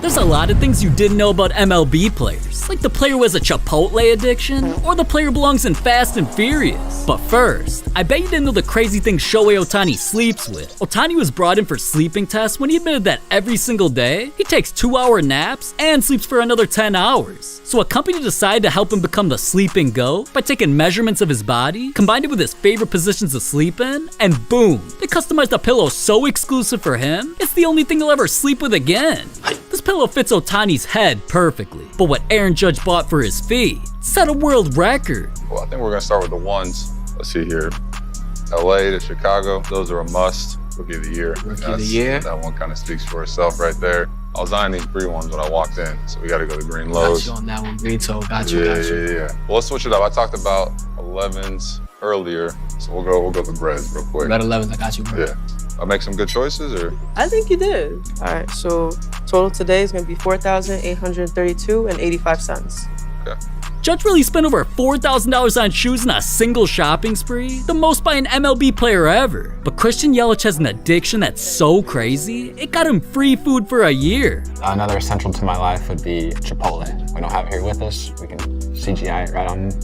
There's a lot of things you didn't know about MLB players, like the player who has a Chipotle addiction, or the player belongs in Fast and Furious. But first, I bet you didn't know the crazy thing Shohei Ohtani sleeps with. Ohtani was brought in for sleeping tests when he admitted that every single day, he takes 2-hour naps and sleeps for another 10 hours. So a company decided to help him become the sleeping GOAT by taking measurements of his body, combined it with his favorite positions to sleep in, and boom, they customized a pillow so exclusive for him, it's the only thing he'll ever sleep with again. This pillow fits Ohtani's head perfectly, but what Aaron Judge bought for his feet set a world record. Well, I think we're gonna start with the ones. Let's see here. LA to Chicago, those are a must. Rookie of the year. Rookie of the year. That one kind of speaks for itself right there. I was eyeing these green ones when I walked in, so we gotta go to green lows. Got you on that one, green toe, got you. Yeah. Well, let's switch it up. I talked about 11s earlier, so we'll go with reds real quick. Red 11s, I got you, bro. Yeah. I make some good choices, or? I think you did. All right, so total today is gonna be $4,832.85. Okay. Judge really spent over $4,000 on shoes in a single shopping spree, the most by an MLB player ever. But Christian Yelich has an addiction that's so crazy, it got him free food for a year. Another essential to my life would be Chipotle. We don't have it here with us. We can CGI it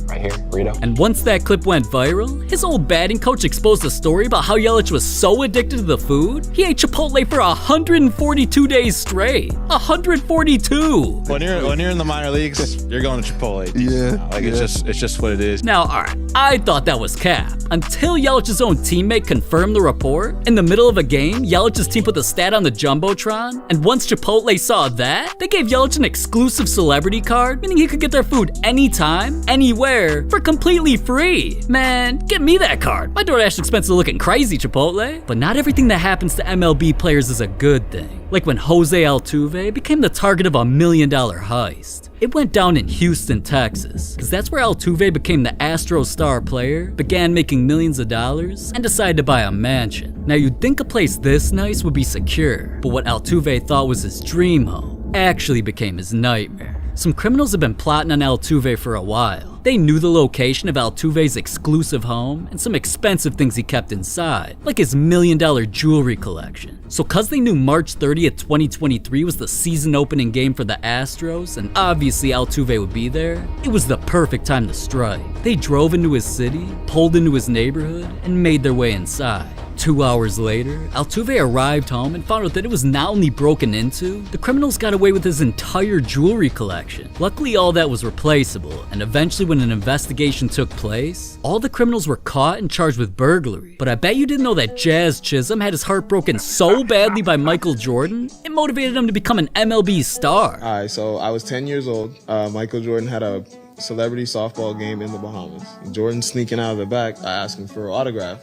right here, burrito. And once that clip went viral, his old batting coach exposed a story about how Yelich was so addicted to the food, he ate Chipotle for 142 days straight. 142! When you're in the minor leagues, you're going to Chipotle. Yeah. It's just what it is. Now, alright, I thought that was cap. Until Yelich's own teammate confirmed the report. In the middle of a game, Yelich's team put the stat on the Jumbotron, and once Chipotle saw that, they gave Yelich an exclusive celebrity card, meaning he could get their food anytime, anywhere, for completely free. Man, get me that card. My DoorDash expenses are looking crazy, Chipotle. But not everything that happens to MLB players is a good thing. Like when Jose Altuve became the target of a $1 million heist. It went down in Houston, Texas, because that's where Altuve became the Astros star player, began making millions of dollars, and decided to buy a mansion. Now you'd think a place this nice would be secure, but what Altuve thought was his dream home actually became his nightmare. Some criminals have been plotting on Altuve for a while. They knew the location of Altuve's exclusive home and some expensive things he kept inside, like his $1 million jewelry collection. So cause they knew March 30th, 2023 was the season opening game for the Astros, and obviously Altuve would be there, it was the perfect time to strike. They drove into his city, pulled into his neighborhood, and made their way inside. 2 hours later, Altuve arrived home and found out that it was not only broken into, the criminals got away with his entire jewelry collection. Luckily, all that was replaceable, and eventually when an investigation took place, all the criminals were caught and charged with burglary. But I bet you didn't know that Jazz Chisholm had his heart broken so badly by Michael Jordan, it motivated him to become an MLB star. All right, so I was 10 years old. Michael Jordan had a celebrity softball game in the Bahamas. Jordan sneaking out of the back, I asked him for an autograph.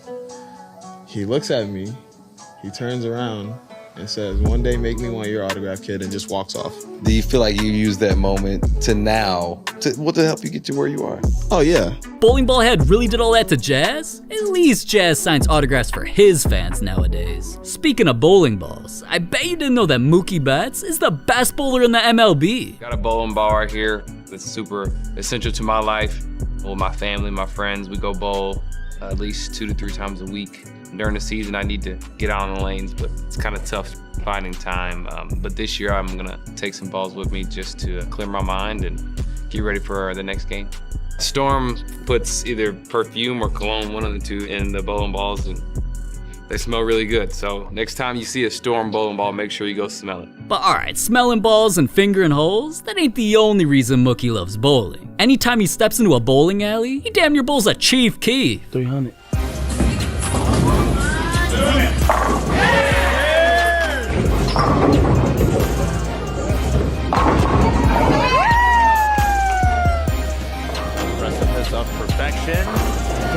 He looks at me, he turns around and says, "One day make me want your autograph, kid," and just walks off. Do you feel like you used that moment to help you get to where you are? Oh yeah. Bowling Ball Head really did all that to Jazz? At least Jazz signs autographs for his fans nowadays. Speaking of bowling balls, I bet you didn't know that Mookie Betts is the best bowler in the MLB. Got a bowling ball right here that's super essential to my life. With my family, my friends, we go bowl at least 2 to 3 times a week. During the season, I need to get out on the lanes, but it's kind of tough finding time. But this year, I'm gonna take some balls with me just to clear my mind and get ready for the next game. Storm puts either perfume or cologne, one of the two, in the bowling balls, and they smell really good. So next time you see a Storm bowling ball, make sure you go smell it. But alright, smelling balls and fingering holes, that ain't the only reason Mookie loves bowling. Anytime he steps into a bowling alley, he damn near bowls a Chief Keef. 300. Precipice of perfection.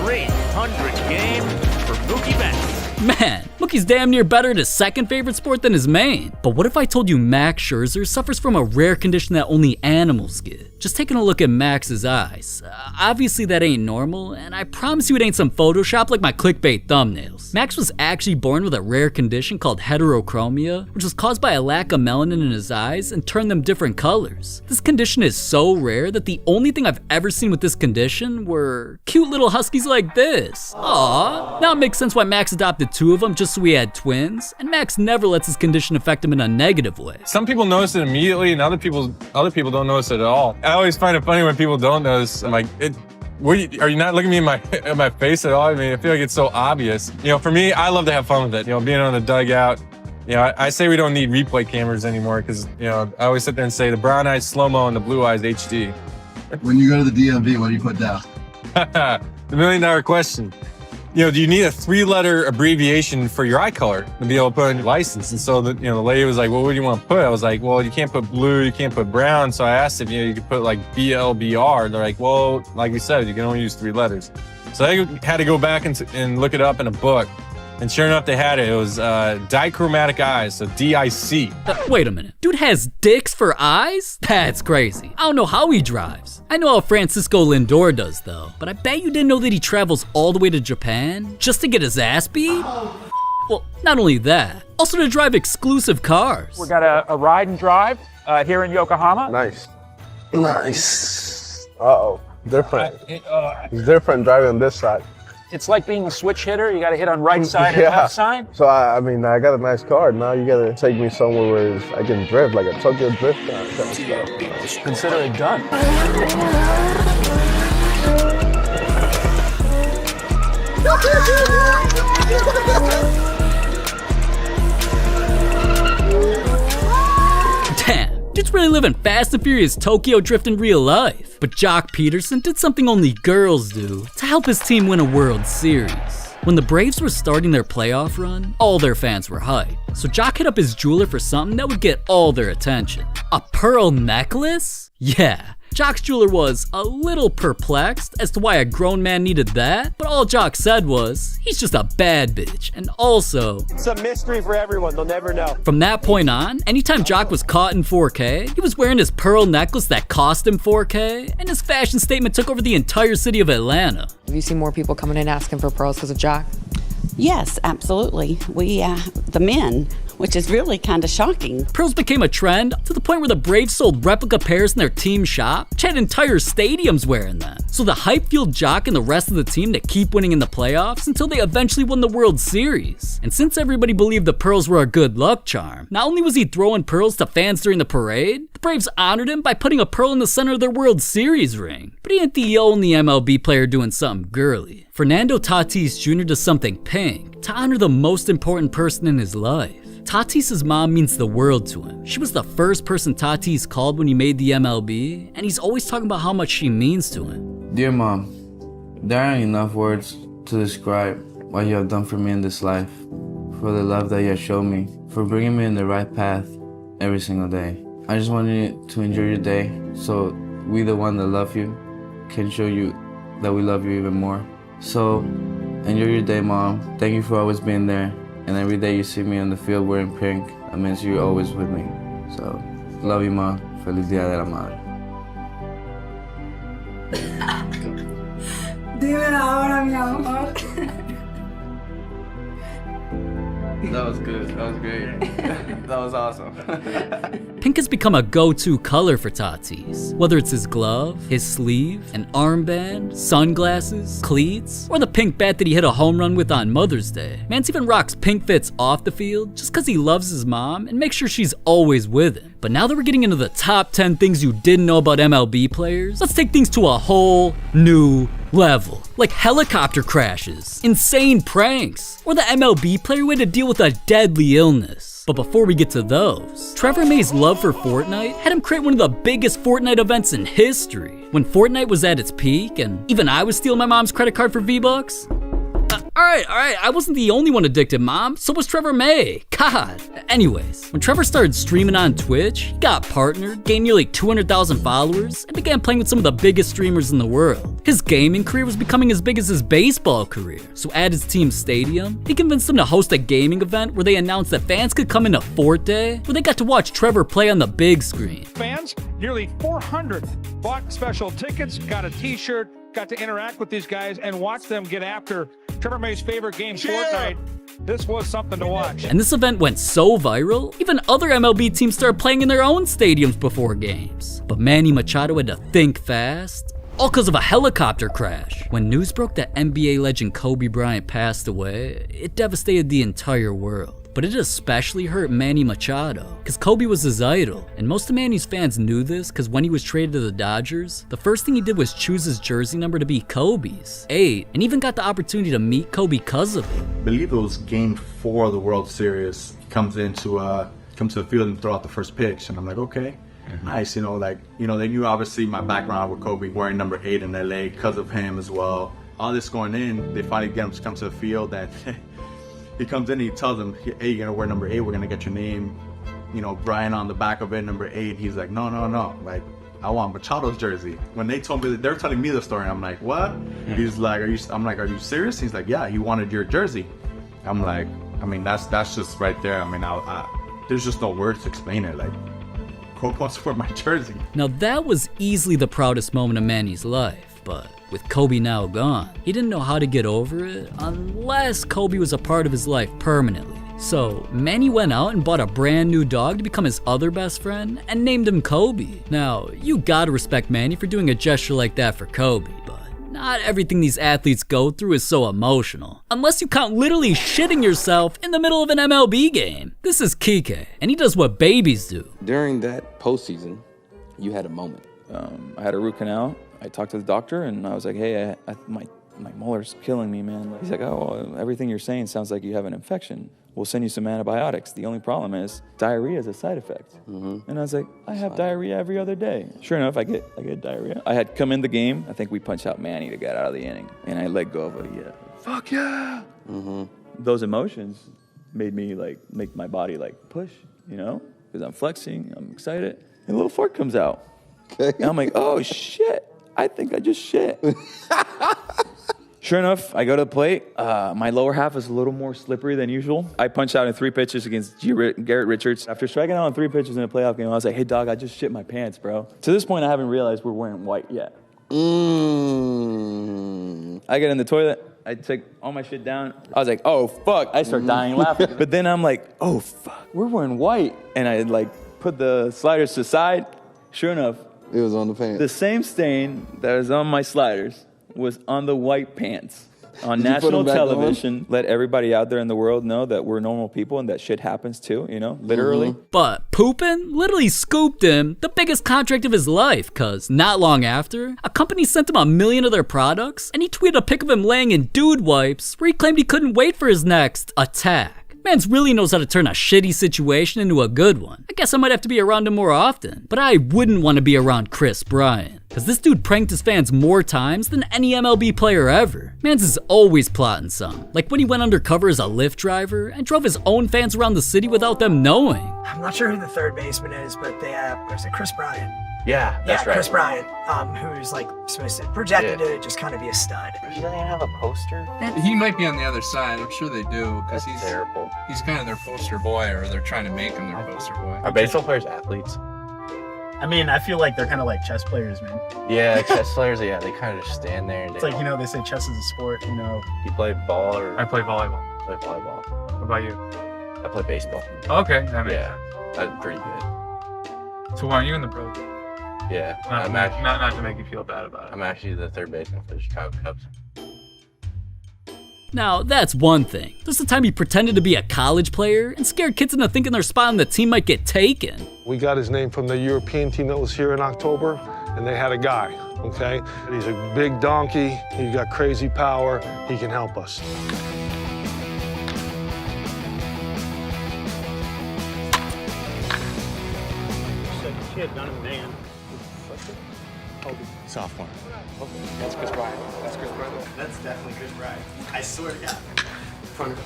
300 game for Mookie Betts. Man, Mookie's damn near better at his second favorite sport than his main. But what if I told you Max Scherzer suffers from a rare condition that only animals get? Just taking a look at Max's eyes. Obviously that ain't normal, and I promise you it ain't some Photoshop like my clickbait thumbnails. Max was actually born with a rare condition called heterochromia, which was caused by a lack of melanin in his eyes and turned them different colors. This condition is so rare that the only thing I've ever seen with this condition were cute little huskies like this. Aww. Now it makes sense why Max adopted 2 of them just so he had twins, and Max never lets his condition affect him in a negative way. Some people notice it immediately, and other people don't notice it at all. I always find it funny when people don't notice. I'm like, are you not looking at me in my face at all? I mean, I feel like it's so obvious. You know, for me, I love to have fun with it. You know, being on the dugout. You know, I say we don't need replay cameras anymore because, you know, I always sit there and say the brown eyes slow-mo and the blue eyes HD. When you go to the DMV, what do you put down? The $1 million question. You know, do you need a 3-letter abbreviation for your eye color to be able to put on your license? And so, the lady was like, well, what do you want to put? I was like, well, you can't put blue, you can't put brown. So I asked if, you could put like BLBR. They're like, well, like we said, you can only use 3 letters. So I had to go back and look it up in a book. And sure enough, they had it. It was dichromatic eyes, so DIC. Wait a minute. Dude has dicks for eyes? That's crazy. I don't know how he drives. I know how Francisco Lindor does, though. But I bet you didn't know that he travels all the way to Japan just to get his ass beat? Well, not only that, also to drive exclusive cars. We got a ride and drive here in Yokohama. Nice. Nice. Uh-oh. Different. It's different driving this side. It's like being a switch hitter. You got to hit on right side and left side. So, I mean, I got a nice car. Now you got to take me somewhere where I can drift, like a Tokyo drift kind of stuff. Consider it done. Damn, dude's really living Fast and Furious Tokyo Drift in real life. But Joc Pederson did something only girls do to help his team win a World Series. When the Braves were starting their playoff run, all their fans were hyped. So Joc hit up his jeweler for something that would get all their attention. A pearl necklace? Yeah. Joc's jeweler was a little perplexed as to why a grown man needed that, but all Joc said was, he's just a bad bitch, and also, it's a mystery for everyone, they'll never know. From that point on, anytime Joc was caught in 4K, he was wearing his pearl necklace that cost him 4K, and his fashion statement took over the entire city of Atlanta. Have you seen more people coming in asking for pearls because of Joc? Yes, absolutely. The men, which is really kind of shocking. Pearls became a trend to the point where the Braves sold replica pairs in their team shop, which had entire stadiums wearing them. So the hype fueled Joc and the rest of the team to keep winning in the playoffs until they eventually won the World Series. And since everybody believed the pearls were a good luck charm, not only was he throwing pearls to fans during the parade, the Braves honored him by putting a pearl in the center of their World Series ring. But he ain't the only MLB player doing something girly. Fernando Tatis Jr. does something pink to honor the most important person in his life. Tatis's mom means the world to him. She was the first person Tatis called when he made the MLB, and he's always talking about how much she means to him. Dear Mom, there aren't enough words to describe what you have done for me in this life, for the love that you have shown me, for bringing me in the right path every single day. I just want you to enjoy your day so we, the one that love you, can show you that we love you even more. So, enjoy your day, Mom. Thank you for always being there. And every day you see me on the field wearing pink, that means you're always with me. So, love you, Mom. Feliz Día de la Madre. Dime ahora, mi amor. That was good. That was great. That was awesome. Pink has become a go-to color for Tatis. Whether it's his glove, his sleeve, an armband, sunglasses, cleats, or the pink bat that he hit a home run with on Mother's Day. Mance even rocks pink fits off the field just because he loves his mom and makes sure she's always with him. But now that we're getting into the top 10 things you didn't know about MLB players, let's take things to a whole new level. Like helicopter crashes, insane pranks, or the MLB player who had to deal with a deadly illness. But before we get to those, Trevor May's love for Fortnite had him create one of the biggest Fortnite events in history. When Fortnite was at its peak, and even I was stealing my mom's credit card for V-Bucks. Alright, I wasn't the only one addicted, Mom. So was Trevor May. God. Anyways, when Trevor started streaming on Twitch, he got partnered, gained nearly 200,000 followers, and began playing with some of the biggest streamers in the world. His gaming career was becoming as big as his baseball career. So at his team's stadium, he convinced them to host a gaming event where they announced that fans could come into Forte, where they got to watch Trevor play on the big screen. Fans, nearly 400 bought special tickets, got a t-shirt, got to interact with these guys and watch them get after Trevor May's favorite game, Fortnite. This was something to watch. And this event went so viral, even other MLB teams started playing in their own stadiums before games. But Manny Machado had to think fast all because of a helicopter crash. When news broke that NBA legend Kobe Bryant passed away, it devastated the entire world. But it especially hurt Manny Machado, because Kobe was his idol. And most of Manny's fans knew this, because when he was traded to the Dodgers, the first thing he did was choose his jersey number to be Kobe's, 8, and even got the opportunity to meet Kobe because of it. I believe it was game 4 of the World Series. He comes to the field and throw out the first pitch, and I'm like, okay, nice. They knew obviously my background with Kobe wearing number 8 in LA because of him as well. All this going in, they finally get him to come to the field, and he comes in and he tells them, hey, you're gonna wear number 8, we're gonna get your name, Brian on the back of it, number 8. He's like, no, like, I want Machado's jersey. When they told me, they're telling me the story, and I'm like, what? He's like, are you serious? He's like, yeah, he wanted your jersey. I'm like, I mean, that's just right there. I mean, there's just no words to explain it. Like, Kobe wants to wear my jersey. Now that was easily the proudest moment of Manny's life, but with Kobe now gone, he didn't know how to get over it unless Kobe was a part of his life permanently. So Manny went out and bought a brand new dog to become his other best friend and named him Kobe. Now, you gotta respect Manny for doing a gesture like that for Kobe, but not everything these athletes go through is so emotional. Unless you count literally shitting yourself in the middle of an MLB game. This is Kiké, and he does what babies do. During that postseason, you had a moment. I had a root canal. I talked to the doctor and I was like, hey, my molar's killing me, man. He's like, oh, well, everything you're saying sounds like you have an infection. We'll send you some antibiotics. The only problem is diarrhea is a side effect. And I was like, I have diarrhea every other day. Sure enough, I get diarrhea. I had come in the game. I think we punched out Manny to get out of the inning. And I let go of a fuck yeah. Those emotions made me make my body push, because I'm flexing, I'm excited. And a little fart comes out. Okay. And I'm like, oh shit. I think I just shit. Sure enough, I go to the plate. My lower half is a little more slippery than usual. I punched out in 3 pitches against Garrett Richards. After striking out on 3 pitches in a playoff game, I was like, hey, dog, I just shit my pants, bro. To this point, I haven't realized we're wearing white yet. I get in the toilet. I take all my shit down. I was like, oh, fuck. I start dying laughing. But then I'm like, oh, fuck, we're wearing white. And I put the sliders to the side. Sure enough, it was on the pants. The same stain that was on my sliders was on the white pants. On national television, let everybody out there in the world know that we're normal people and that shit happens too, literally. But Poopin literally scooped him the biggest contract of his life, cause not long after, a company sent him 1 million of their products, and he tweeted a pic of him laying in dude wipes where he claimed he couldn't wait for his next attack. Mans really knows how to turn a shitty situation into a good one. I guess I might have to be around him more often. But I wouldn't want to be around Kris Bryant, cause this dude pranked his fans more times than any MLB player ever. Mans is always plotting some. Like when he went undercover as a Lyft driver and drove his own fans around the city without them knowing. I'm not sure who the third baseman is, but they have, was it Kris Bryant? Yeah, that's right. Kris Bryant, who's supposed to projected to just kind of be a stud. He doesn't even have a poster. He might be on the other side. I'm sure they do because he's terrible. He's kind of their poster boy, or they're trying to make him their poster boy. Are baseball players athletes? I mean, I feel like they're kind of like chess players, man. Yeah, chess players. Yeah, they kind of just stand there. And it's like they say chess is a sport. You play ball or? I play volleyball. Play volleyball. What about you? I play baseball. Okay, that makes sense. That's pretty good. So why are you in the pros? Yeah, not to make you feel bad about it. I'm actually the third baseman for the Chicago Cubs. Now, that's one thing. There's the time he pretended to be a college player and scared kids into thinking their spot on the team might get taken. We got his name from the European team that was here in October, and they had a guy, okay? He's a big donkey, he's got crazy power, he can help us. Sophomore. That's Kris Bryant. That's Kris Bryant. That's definitely Kris Bryant. I swear to God.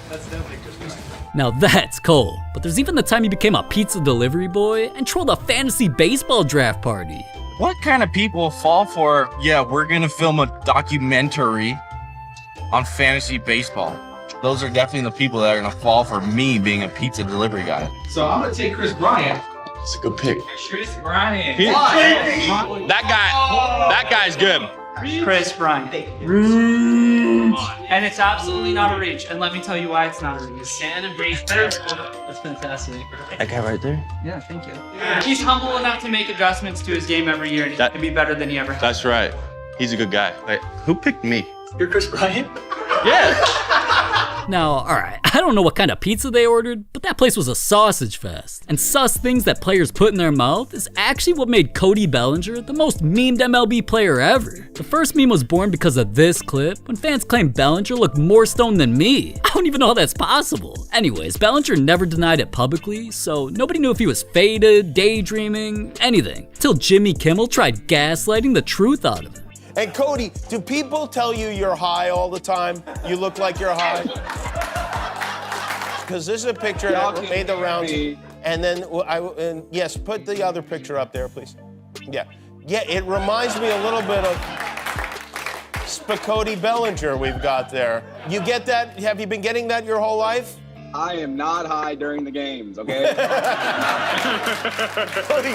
That's definitely Kris Bryant. Now that's cool, but there's even the time he became a pizza delivery boy and trolled a fantasy baseball draft party. What kind of people fall for, we're gonna film a documentary on fantasy baseball? Those are definitely the people that are gonna fall for me being a pizza delivery guy. So I'm gonna take Kris Bryant. It's a good pick. Kris Bryant. That guy's good. Kris Bryant. And it's absolutely not a reach. And let me tell you why it's not a reach. Stand and breathe. That's fantastic. That guy right there? Yeah, thank you. He's humble enough to make adjustments to his game every year and he can be better than he ever has. That's right. He's a good guy. Like, who picked me? You're Kris Bryant? Yeah. Now, alright, I don't know what kind of pizza they ordered, but that place was a sausage fest. And sus things that players put in their mouth is actually what made Cody Bellinger the most memed MLB player ever. The first meme was born because of this clip, when fans claimed Bellinger looked more stoned than me. I don't even know how that's possible. Anyways, Bellinger never denied it publicly, so nobody knew if he was faded, daydreaming, anything. Till Jimmy Kimmel tried gaslighting the truth out of him. And Cody, do people tell you you're high all the time? You look like you're high? Because this is a picture that made the rounds. And then, yes, put the other picture up there, please. Yeah, it reminds me a little bit of Cody Bellinger we've got there. You get that? Have you been getting that your whole life? I am not high during the games, okay? Cody.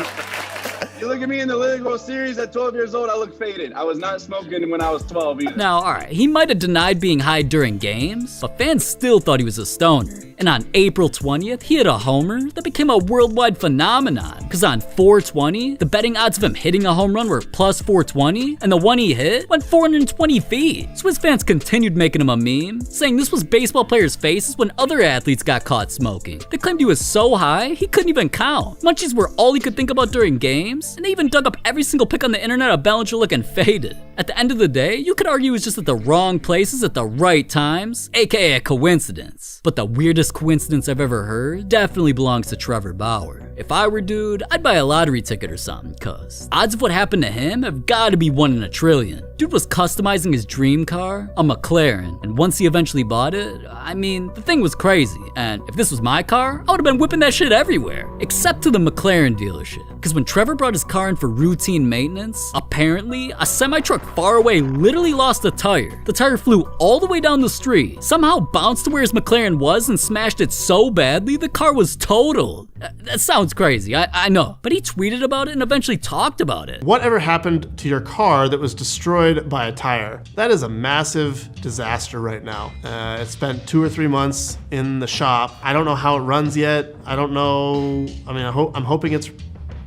You look at me in the League World Series at 12 years old, I look faded. I was not smoking when I was 12 either. Now, alright, he might have denied being high during games, but fans still thought he was a stoner. And on April 20th, he hit a homer that became a worldwide phenomenon. Because on 420, the betting odds of him hitting a home run were plus 420, and the one he hit went 420 feet. Swiss fans continued making him a meme, saying this was baseball players' faces when other athletes got caught smoking. They claimed he was so high, he couldn't even count. Munchies were all he could think about during games, and they even dug up every single pic on the internet of Bellinger looking faded. At the end of the day, you could argue he was just at the wrong places at the right times, aka a coincidence. But the weirdest coincidence I've ever heard definitely belongs to Trevor Bauer. If I were dude, I'd buy a lottery ticket or something, cause odds of what happened to him have gotta be 1 in a trillion. Dude was customizing his dream car, a McLaren, and once he eventually bought it, I mean, the thing was crazy, and if this was my car, I would've been whipping that shit everywhere, except to the McLaren dealership. Cause when Trevor brought his car in for routine maintenance, apparently, a semi-truck far away literally lost a tire. The tire flew all the way down the street, somehow bounced to where his McLaren was and smashed it so badly, the car was totaled. That sounds crazy, I know, but he tweeted about it and eventually talked about it. Whatever happened to your car that was destroyed by a tire? That is a massive disaster right now. It spent 2 or 3 months in the shop. I don't know how it runs yet. I don't know, I mean, I'm hoping it's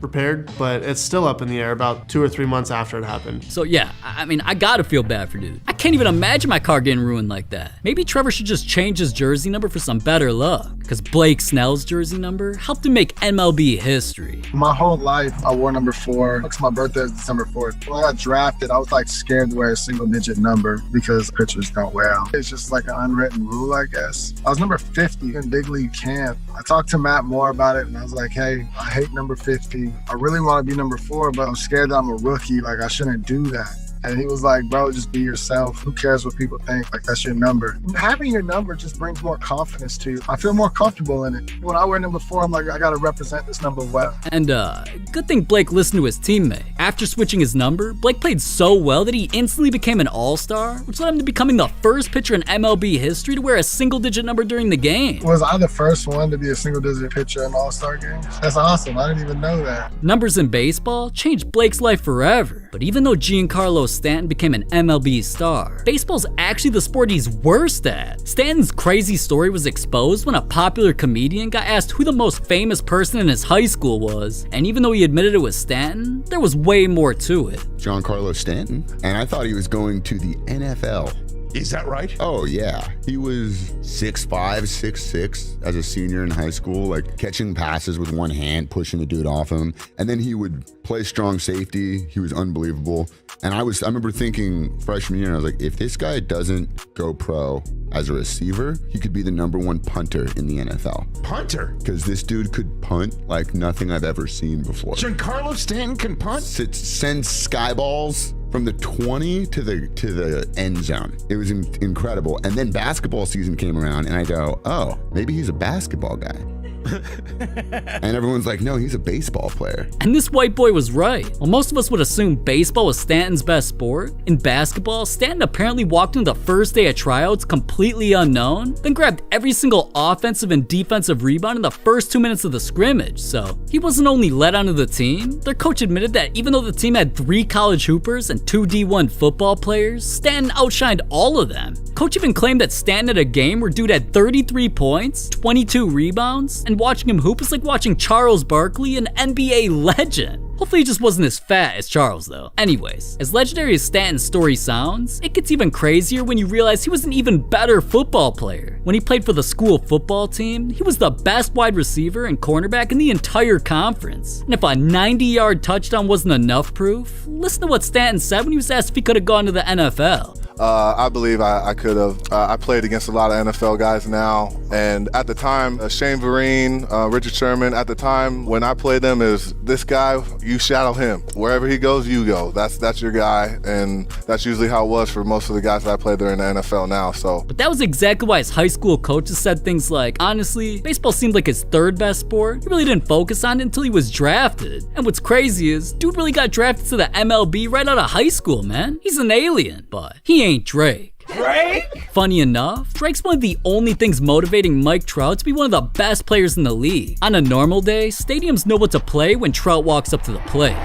repaired, but it's still up in the air about 2 or 3 months after it happened. So yeah, I mean, I gotta feel bad for dude. I can't even imagine my car getting ruined like that. Maybe Trevor should just change his jersey number for some better luck, because Blake Snell's jersey number helped him make MLB history. My whole life, I wore number 4, because my birthday is December 4th. When I got drafted, I was like scared to wear a single-digit number because pitchers don't wear them. It's just like an unwritten rule, I guess. I was number 50 in big league camp. I talked to Matt Moore about it, and I was like, hey, I hate number 50. I really want to be number 4, but I'm scared that I'm a rookie. Like, I shouldn't do that. And he was like, bro, just be yourself. Who cares what people think? Like, that's your number. Having your number just brings more confidence to you. I feel more comfortable in it. When I wear number 4, I'm like, I got to represent this number well. And good thing Blake listened to his teammate. After switching his number, Blake played so well that he instantly became an all-star, which led him to becoming the first pitcher in MLB history to wear a single-digit number during the game. Was I the first one to be a single-digit pitcher in all-star games? That's awesome. I didn't even know that. Numbers in baseball changed Blake's life forever. But even though Giancarlo Stanton became an MLB star, baseball's actually the sport he's worst at. Stanton's crazy story was exposed when a popular comedian got asked who the most famous person in his high school was, and even though he admitted it was Stanton, there was way more to it. Giancarlo Stanton, and I thought he was going to the NFL. Is that right? Oh, yeah. He was 6'5", 6'6", as a senior in high school, like catching passes with one hand, pushing the dude off him. And then he would play strong safety. He was unbelievable. And I remember thinking freshman year, I was like, if this guy doesn't go pro as a receiver, he could be the #1 punter in the NFL. Punter? Because this dude could punt like nothing I've ever seen before. Giancarlo Stanton can punt? Send sky balls from the 20 to the end zone. It was incredible. And then basketball season came around and I go, oh, maybe he's a basketball guy. And everyone's like, no, he's a baseball player. And this white boy was right. While most of us would assume baseball was Stanton's best sport, in basketball, Stanton apparently walked into the first day of tryouts completely unknown, then grabbed every single offensive and defensive rebound in the first 2 minutes of the scrimmage. So he wasn't only let onto the team, their coach admitted that even though the team had 3 college hoopers and 2 D1 football players, Stanton outshined all of them. Coach even claimed that Stanton had a game where dude had 33 points, 22 rebounds, and and watching him hoop is like watching Charles Barkley, an NBA legend. Hopefully he just wasn't as fat as Charles though. Anyways, as legendary as Stanton's story sounds, it gets even crazier when you realize he was an even better football player. When he played for the school football team, he was the best wide receiver and cornerback in the entire conference. And if a 90-yard touchdown wasn't enough proof, listen to what Stanton said when he was asked if he could have gone to the NFL. I believe I could have. I played against a lot of NFL guys now, and at the time, Shane Vereen, Richard Sherman, at the time when I played them, is this guy, you shadow him. Wherever he goes, you go. That's your guy, and that's usually how it was for most of the guys that I played there in the NFL now. So. But that was exactly why his high school coaches said things like, honestly, baseball seemed like his third best sport. He really didn't focus on it until he was drafted. And what's crazy is, dude really got drafted to the MLB right out of high school, man. He's an alien, but he ain't Drake. Funny enough, Drake's one of the only things motivating Mike Trout to be one of the best players in the league. On a normal day, stadiums know what to play when Trout walks up to the plate.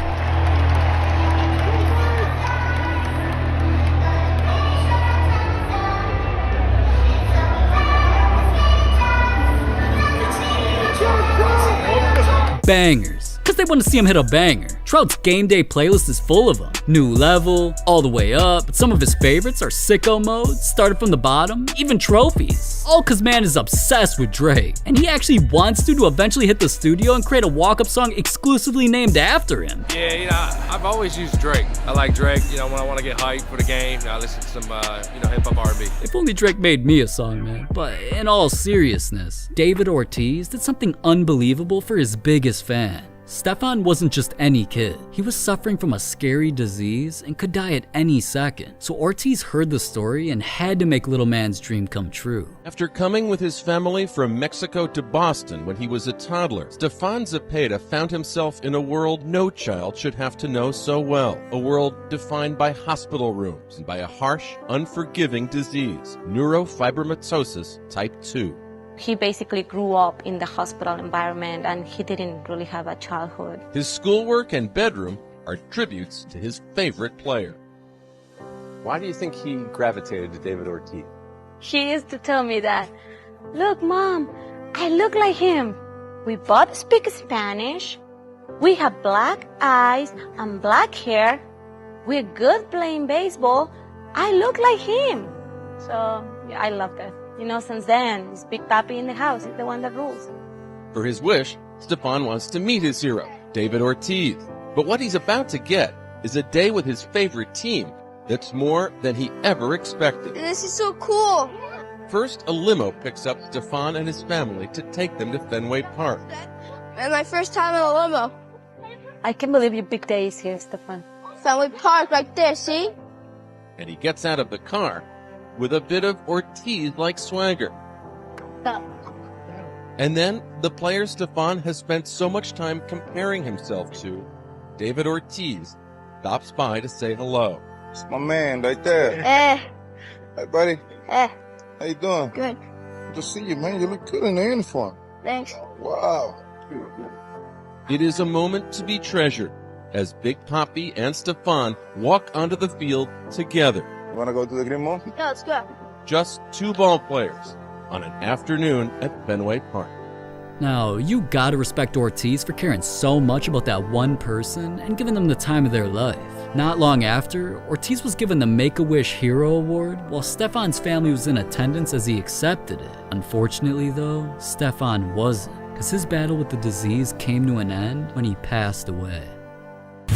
Bangers, because they want to see him hit a banger. Trout's game day playlist is full of them. New Level, All the Way Up, but some of his favorites are Sicko Mode, Started from the Bottom, even Trophies. All cause man is obsessed with Drake, and he actually wants to eventually hit the studio and create a walk-up song exclusively named after him. Yeah, you know, I've always used Drake. I like Drake, you know, when I want to get hyped for the game, I listen to some, hip-hop R&B. If only Drake made me a song, man. But in all seriousness, David Ortiz did something unbelievable for his biggest fan. Stefan wasn't just any kid. He was suffering from a scary disease and could die at any second. So Ortiz heard the story and had to make little man's dream come true. After coming with his family from Mexico to Boston when he was a toddler, Stefan Zepeda found himself in a world no child should have to know so well. A world defined by hospital rooms and by a harsh, unforgiving disease, neurofibromatosis type 2. He basically grew up in the hospital environment and he didn't really have a childhood. His schoolwork and bedroom are tributes to his favorite player. Why do you think he gravitated to David Ortiz? He used to tell me that, look, Mom, I look like him. We both speak Spanish. We have black eyes and black hair. We're good playing baseball. I look like him. So, yeah, I love that. You know, since then, it's Big Papi in the house. He's the one that rules. For his wish, Stefan wants to meet his hero, David Ortiz. But what he's about to get is a day with his favorite team that's more than he ever expected. This is so cool. First, a limo picks up Stefan and his family to take them to Fenway Park. And my first time in a limo. I can't believe your big day is here, Stefan. Fenway Park right there, see? And he gets out of the car with a bit of Ortiz-like swagger. Stop. And then, the player Stefan has spent so much time comparing himself to, David Ortiz, stops by to say hello. It's my man right there. Hey, buddy. How you doing? Good. Good to see you, man. You look good in the uniform. Thanks. Wow. It is a moment to be treasured as Big Papi and Stefan walk onto the field together. You want to go to the Green Mall? Yeah, let's go. Just two ball players on an afternoon at Fenway Park. Now, you gotta respect Ortiz for caring so much about that one person and giving them the time of their life. Not long after, Ortiz was given the Make-A-Wish Hero Award while Stefan's family was in attendance as he accepted it. Unfortunately though, Stefan wasn't, because his battle with the disease came to an end when he passed away.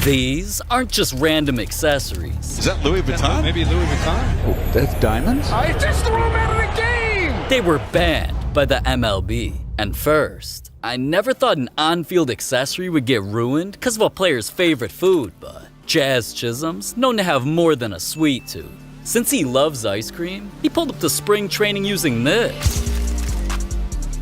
These aren't just random accessories. Is that Louis Vuitton? Maybe Louis Vuitton. Oh, that's diamonds? I just threw him out of the game! They were banned by the MLB. And first, I never thought an on-field accessory would get ruined because of a player's favorite food, but Jazz Chisholm's known to have more than a sweet tooth. Since he loves ice cream, he pulled up to spring training using this.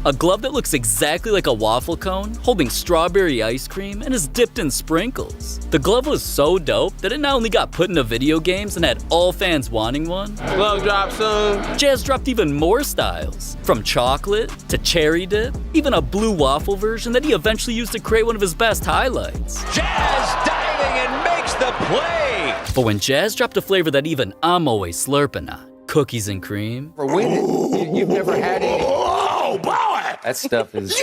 A glove that looks exactly like a waffle cone, holding strawberry ice cream and is dipped in sprinkles. The glove was so dope that it not only got put into video games and had all fans wanting one. Glove drop soon. Jazz dropped even more styles, from chocolate to cherry dip, even a blue waffle version that he eventually used to create one of his best highlights. Jazz diving and makes the play. But when Jazz dropped a flavor that even I'm always slurping on, cookies and cream. For winning, you've never had any. Oh, Bauer! That stuff is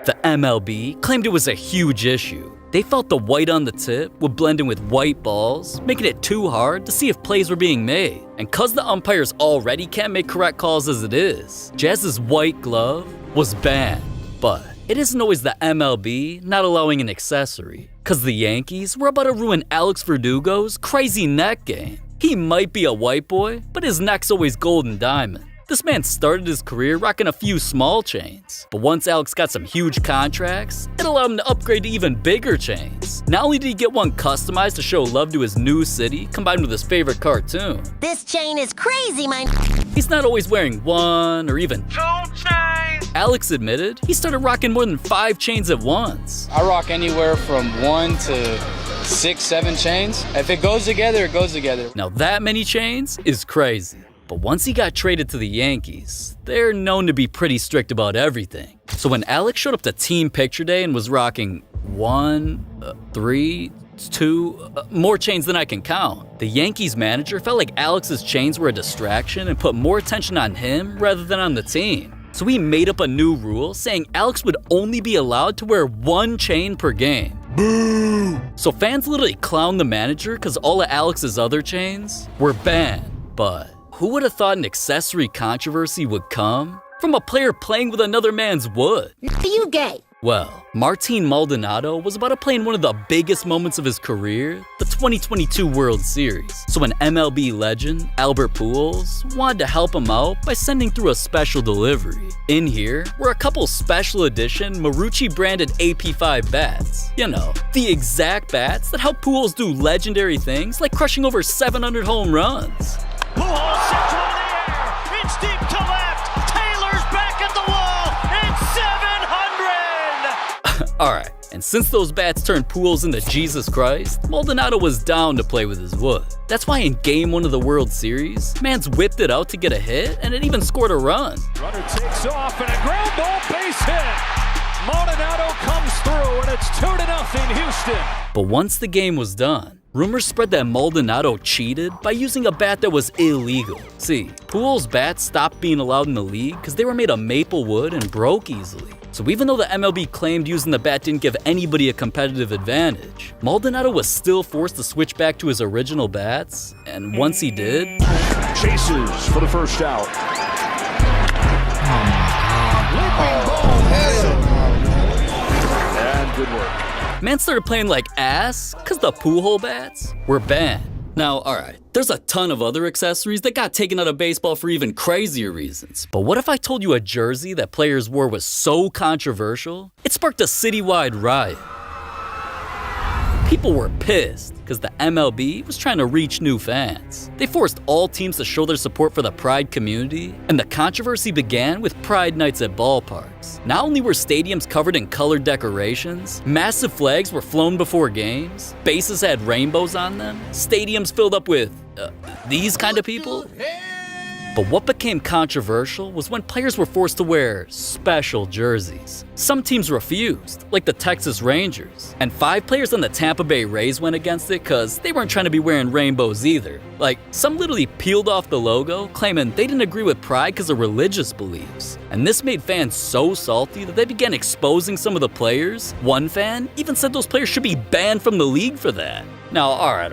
The MLB claimed it was a huge issue. They felt the white on the tip would blend in with white balls, making it too hard to see if plays were being made. And cause the umpires already can't make correct calls as it is, Jazz's white glove was banned. But it isn't always the MLB not allowing an accessory, cause the Yankees were about to ruin Alex Verdugo's crazy neck game. He might be a white boy, but his neck's always gold and diamond. This man started his career rocking a few small chains, but once Alex got some huge contracts, it allowed him to upgrade to even bigger chains. Not only did he get one customized to show love to his new city, combined with his favorite cartoon. This chain is crazy, man. He's not always wearing one or even 2 chains. Alex admitted he started rocking more than 5 chains at once. I rock anywhere from 1 to 6, 7 chains. If it goes together, it goes together. Now that many chains is crazy. But once he got traded to the Yankees, they're known to be pretty strict about everything. So when Alex showed up to team picture day and was rocking 1, 3, 2, more chains than I can count, the Yankees manager felt like Alex's chains were a distraction and put more attention on him rather than on the team. So he made up a new rule saying Alex would only be allowed to wear 1 chain per game. Boo! So fans literally clowned the manager because all of Alex's other chains were banned. But who would have thought an accessory controversy would come from a player playing with another man's wood? You gay. Well, Martin Maldonado was about to play in one of the biggest moments of his career, the 2022 World Series. So an MLB legend, Albert Pujols, wanted to help him out by sending through a special delivery. In here were a couple special edition Marucci branded AP5 bats. You know, the exact bats that help Pujols do legendary things like crushing over 700 home runs. Pujols sends one in the air. It's deep to left. Taylor's back at the wall. It's 700. Alright, and since those bats turned Pujols into Jesus Christ, Maldonado was down to play with his wood. That's why in Game 1 of the World Series, Mans whipped it out to get a hit, and it even scored a run. Runner takes off and a ground ball base hit. Maldonado comes through, and it's 2-0 Houston. But once the game was done, rumors spread that Maldonado cheated by using a bat that was illegal. See, Pujols' bats stopped being allowed in the league because they were made of maple wood and broke easily. So even though the MLB claimed using the bat didn't give anybody a competitive advantage, Maldonado was still forced to switch back to his original bats, and once he did... Chases for the first out. And good work. Man started playing like ass because the Pujol bats were banned. Now, alright, there's a ton of other accessories that got taken out of baseball for even crazier reasons. But what if I told you a jersey that players wore was so controversial, it sparked a citywide riot? People were pissed because the MLB was trying to reach new fans. They forced all teams to show their support for the Pride community, and the controversy began with Pride nights at ballparks. Not only were stadiums covered in colored decorations, massive flags were flown before games, bases had rainbows on them, stadiums filled up with these kind of people. But what became controversial was when players were forced to wear special jerseys. Some teams refused, like the Texas Rangers, and 5 players on the Tampa Bay Rays went against it because they weren't trying to be wearing rainbows either. Like, some literally peeled off the logo, claiming they didn't agree with Pride because of religious beliefs. And this made fans so salty that they began exposing some of the players. One fan even said those players should be banned from the league for that. Now, alright.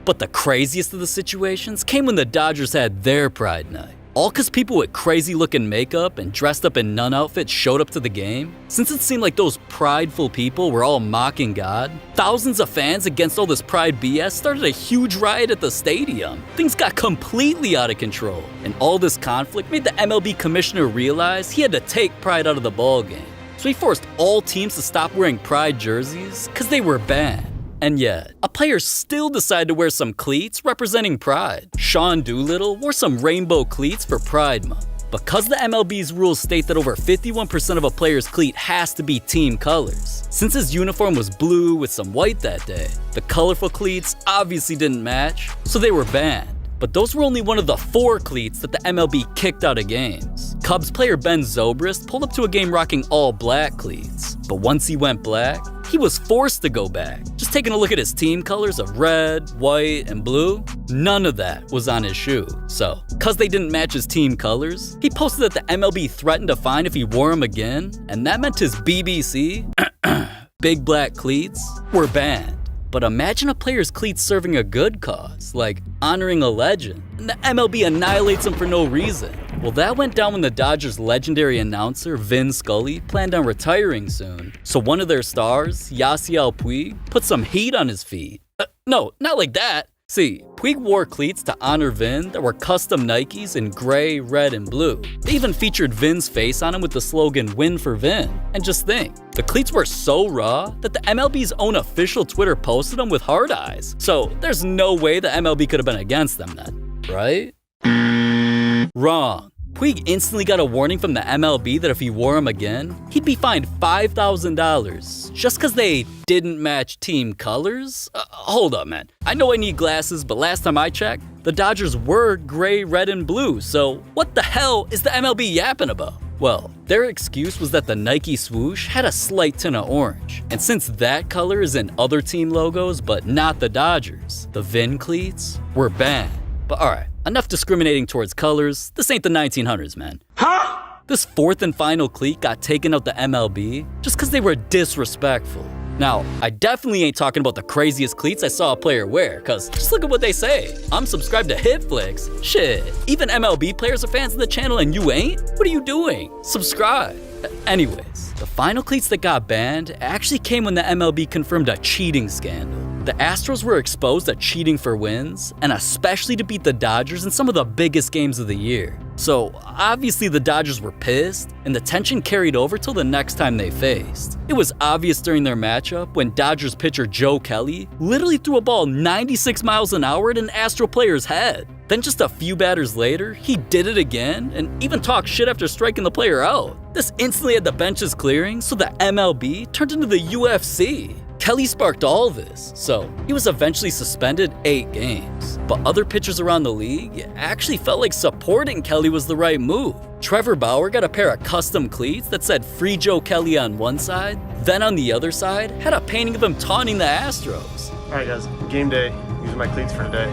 But the craziest of the situations came when the Dodgers had their Pride night. All because people with crazy looking makeup and dressed up in nun outfits showed up to the game. Since it seemed like those prideful people were all mocking God, thousands of fans against all this Pride BS started a huge riot at the stadium. Things got completely out of control, and all this conflict made the MLB commissioner realize he had to take Pride out of the ballgame. So he forced all teams to stop wearing Pride jerseys because they were banned. And yet, a player still decided to wear some cleats representing Pride. Sean Doolittle wore some rainbow cleats for Pride Month. Because the MLB's rules state that over 51% of a player's cleat has to be team colors. Since his uniform was blue with some white that day, the colorful cleats obviously didn't match, so they were banned. But those were only one of the 4 cleats that the MLB kicked out of games. Cubs player Ben Zobrist pulled up to a game rocking all black cleats. But once he went black, he was forced to go back. Just taking a look at his team colors of red, white, and blue, none of that was on his shoe. So, cause they didn't match his team colors, he posted that the MLB threatened to fine if he wore them again, and that meant his BBC, big black cleats, were banned. But imagine a player's cleats serving a good cause, like honoring a legend, and the MLB annihilates him for no reason. Well, that went down when the Dodgers' legendary announcer, Vin Scully, planned on retiring soon. So one of their stars, Yasiel Puig, put some heat on his feet. No, not like that. See, Puig wore cleats to honor Vin that were custom Nikes in gray, red, and blue. They even featured Vin's face on them with the slogan, "Win for Vin." And just think, the cleats were so raw that the MLB's own official Twitter posted them with hard eyes. So there's no way the MLB could have been against them then, right? Wrong. Puig instantly got a warning from the MLB that if he wore them again, he'd be fined $5,000 just because they didn't match team colors? Hold up, man. I know I need glasses, but last time I checked, the Dodgers were gray, red, and blue, so what the hell is the MLB yapping about? Well, their excuse was that the Nike swoosh had a slight tint of orange, and since that color is in other team logos but not the Dodgers, the Vin cleats were banned. But alright, enough discriminating towards colors. This ain't the 1900s, man. Huh? This 4th and final cleat got taken out the MLB just because they were disrespectful. Now, I definitely ain't talking about the craziest cleats I saw a player wear, cause just look at what they say. I'm subscribed to HitFlix. Shit, even MLB players are fans of the channel and you ain't? What are you doing? Subscribe. Anyways, the final cleats that got banned actually came when the MLB confirmed a cheating scandal. The Astros were exposed at cheating for wins, and especially to beat the Dodgers in some of the biggest games of the year. So obviously the Dodgers were pissed, and the tension carried over till the next time they faced. It was obvious during their matchup when Dodgers pitcher Joe Kelly literally threw a ball 96 miles an hour at an Astro player's head. Then just a few batters later, he did it again and even talked shit after striking the player out. This instantly had the benches clearing, so the MLB turned into the UFC. Kelly sparked all this, so he was eventually suspended 8 games. But other pitchers around the league actually felt like supporting Kelly was the right move. Trevor Bauer got a pair of custom cleats that said "Free Joe Kelly" on one side, then on the other side had a painting of him taunting the Astros. All right, guys, game day. Using my cleats for today.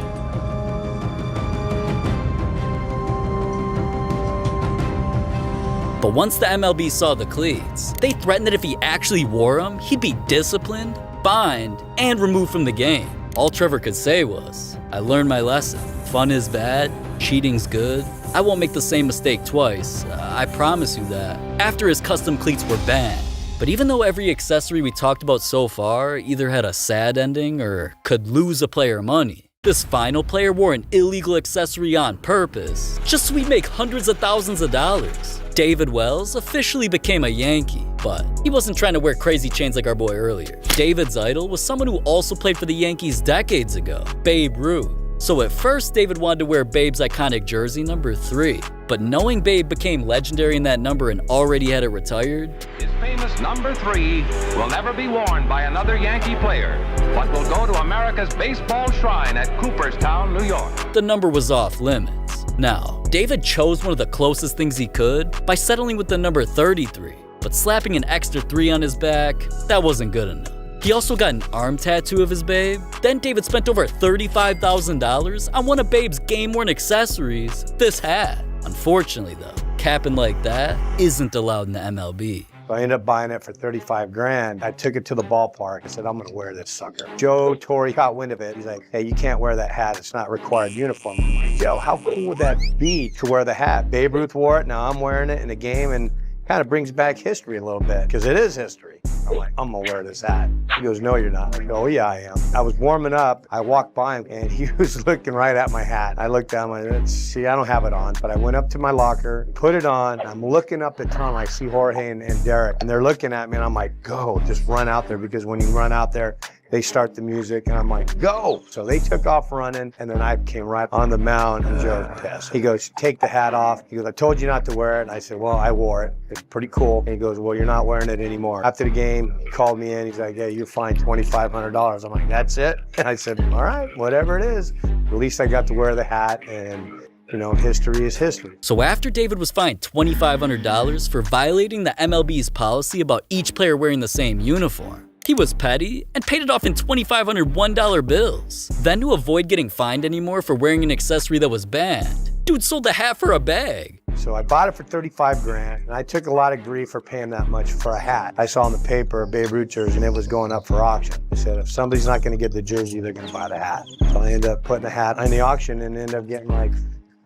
But once the MLB saw the cleats, they threatened that if he actually wore them, he'd be disciplined, fined, and removed from the game. All Trevor could say was, "I learned my lesson. Fun is bad, cheating's good. I won't make the same mistake twice. I promise you that." After his custom cleats were banned. But even though every accessory we talked about so far either had a sad ending or could lose a player money, this final player wore an illegal accessory on purpose, just so he'd make hundreds of thousands of dollars. David Wells officially became a Yankee, but he wasn't trying to wear crazy chains like our boy earlier. David's idol was someone who also played for the Yankees decades ago, Babe Ruth. So at first, David wanted to wear Babe's iconic jersey, number 3. But knowing Babe became legendary in that number and already had it retired, his famous number 3 will never be worn by another Yankee player, but will go to America's baseball shrine at Cooperstown, New York. The number was off limits. Now, David chose one of the closest things he could by settling with the number 33, but slapping an extra 3 on his back, that wasn't good enough. He also got an arm tattoo of his Babe. Then David spent over $35,000 on one of Babe's game-worn accessories, this hat. Unfortunately though, capping like that isn't allowed in the MLB. So I ended up buying it for 35 grand. I took it to the ballpark. I said, I'm gonna wear this sucker. Joe Torre got wind of it. He's like, hey, you can't wear that hat. It's not required uniform. I'm like, yo, how cool would that be to wear the hat? Babe Ruth wore it, now I'm wearing it in a game, and kind of brings back history a little bit, because it is history. I'm like, I'm gonna wear this hat. He goes, no, you're not. I go, oh, yeah, I am. I was warming up. I walked by him, and he was looking right at my hat. I looked down, I went, see, I don't have it on. But I went up to my locker, put it on. I'm looking up the tunnel. I see Jorge and Derek, and they're looking at me, and I'm like, go, just run out there, because when you run out there They start the music, and I'm like, go! So they took off running, and then I came right on the mound, and Joe's pissed. He goes, take the hat off. He goes, I told you not to wear it. And I said, well, I wore it. It's pretty cool. And he goes, well, you're not wearing it anymore. After the game, he called me in. He's like, yeah, you're fined $2,500. I'm like, that's it? And I said, all right, whatever it is. At least I got to wear the hat, and you know, history is history. So after David was fined $2,500 for violating the MLB's policy about each player wearing the same uniform, he was petty and paid it off in $2,500 $1 bills. Then to avoid getting fined anymore for wearing an accessory that was banned, dude sold the hat for a bag. So I bought it for 35 grand, and I took a lot of grief for paying that much for a hat. I saw in the paper a Babe Ruth jersey, and it was going up for auction. I said, if somebody's not gonna get the jersey, they're gonna buy the hat. So I ended up putting a hat on the auction and ended up getting like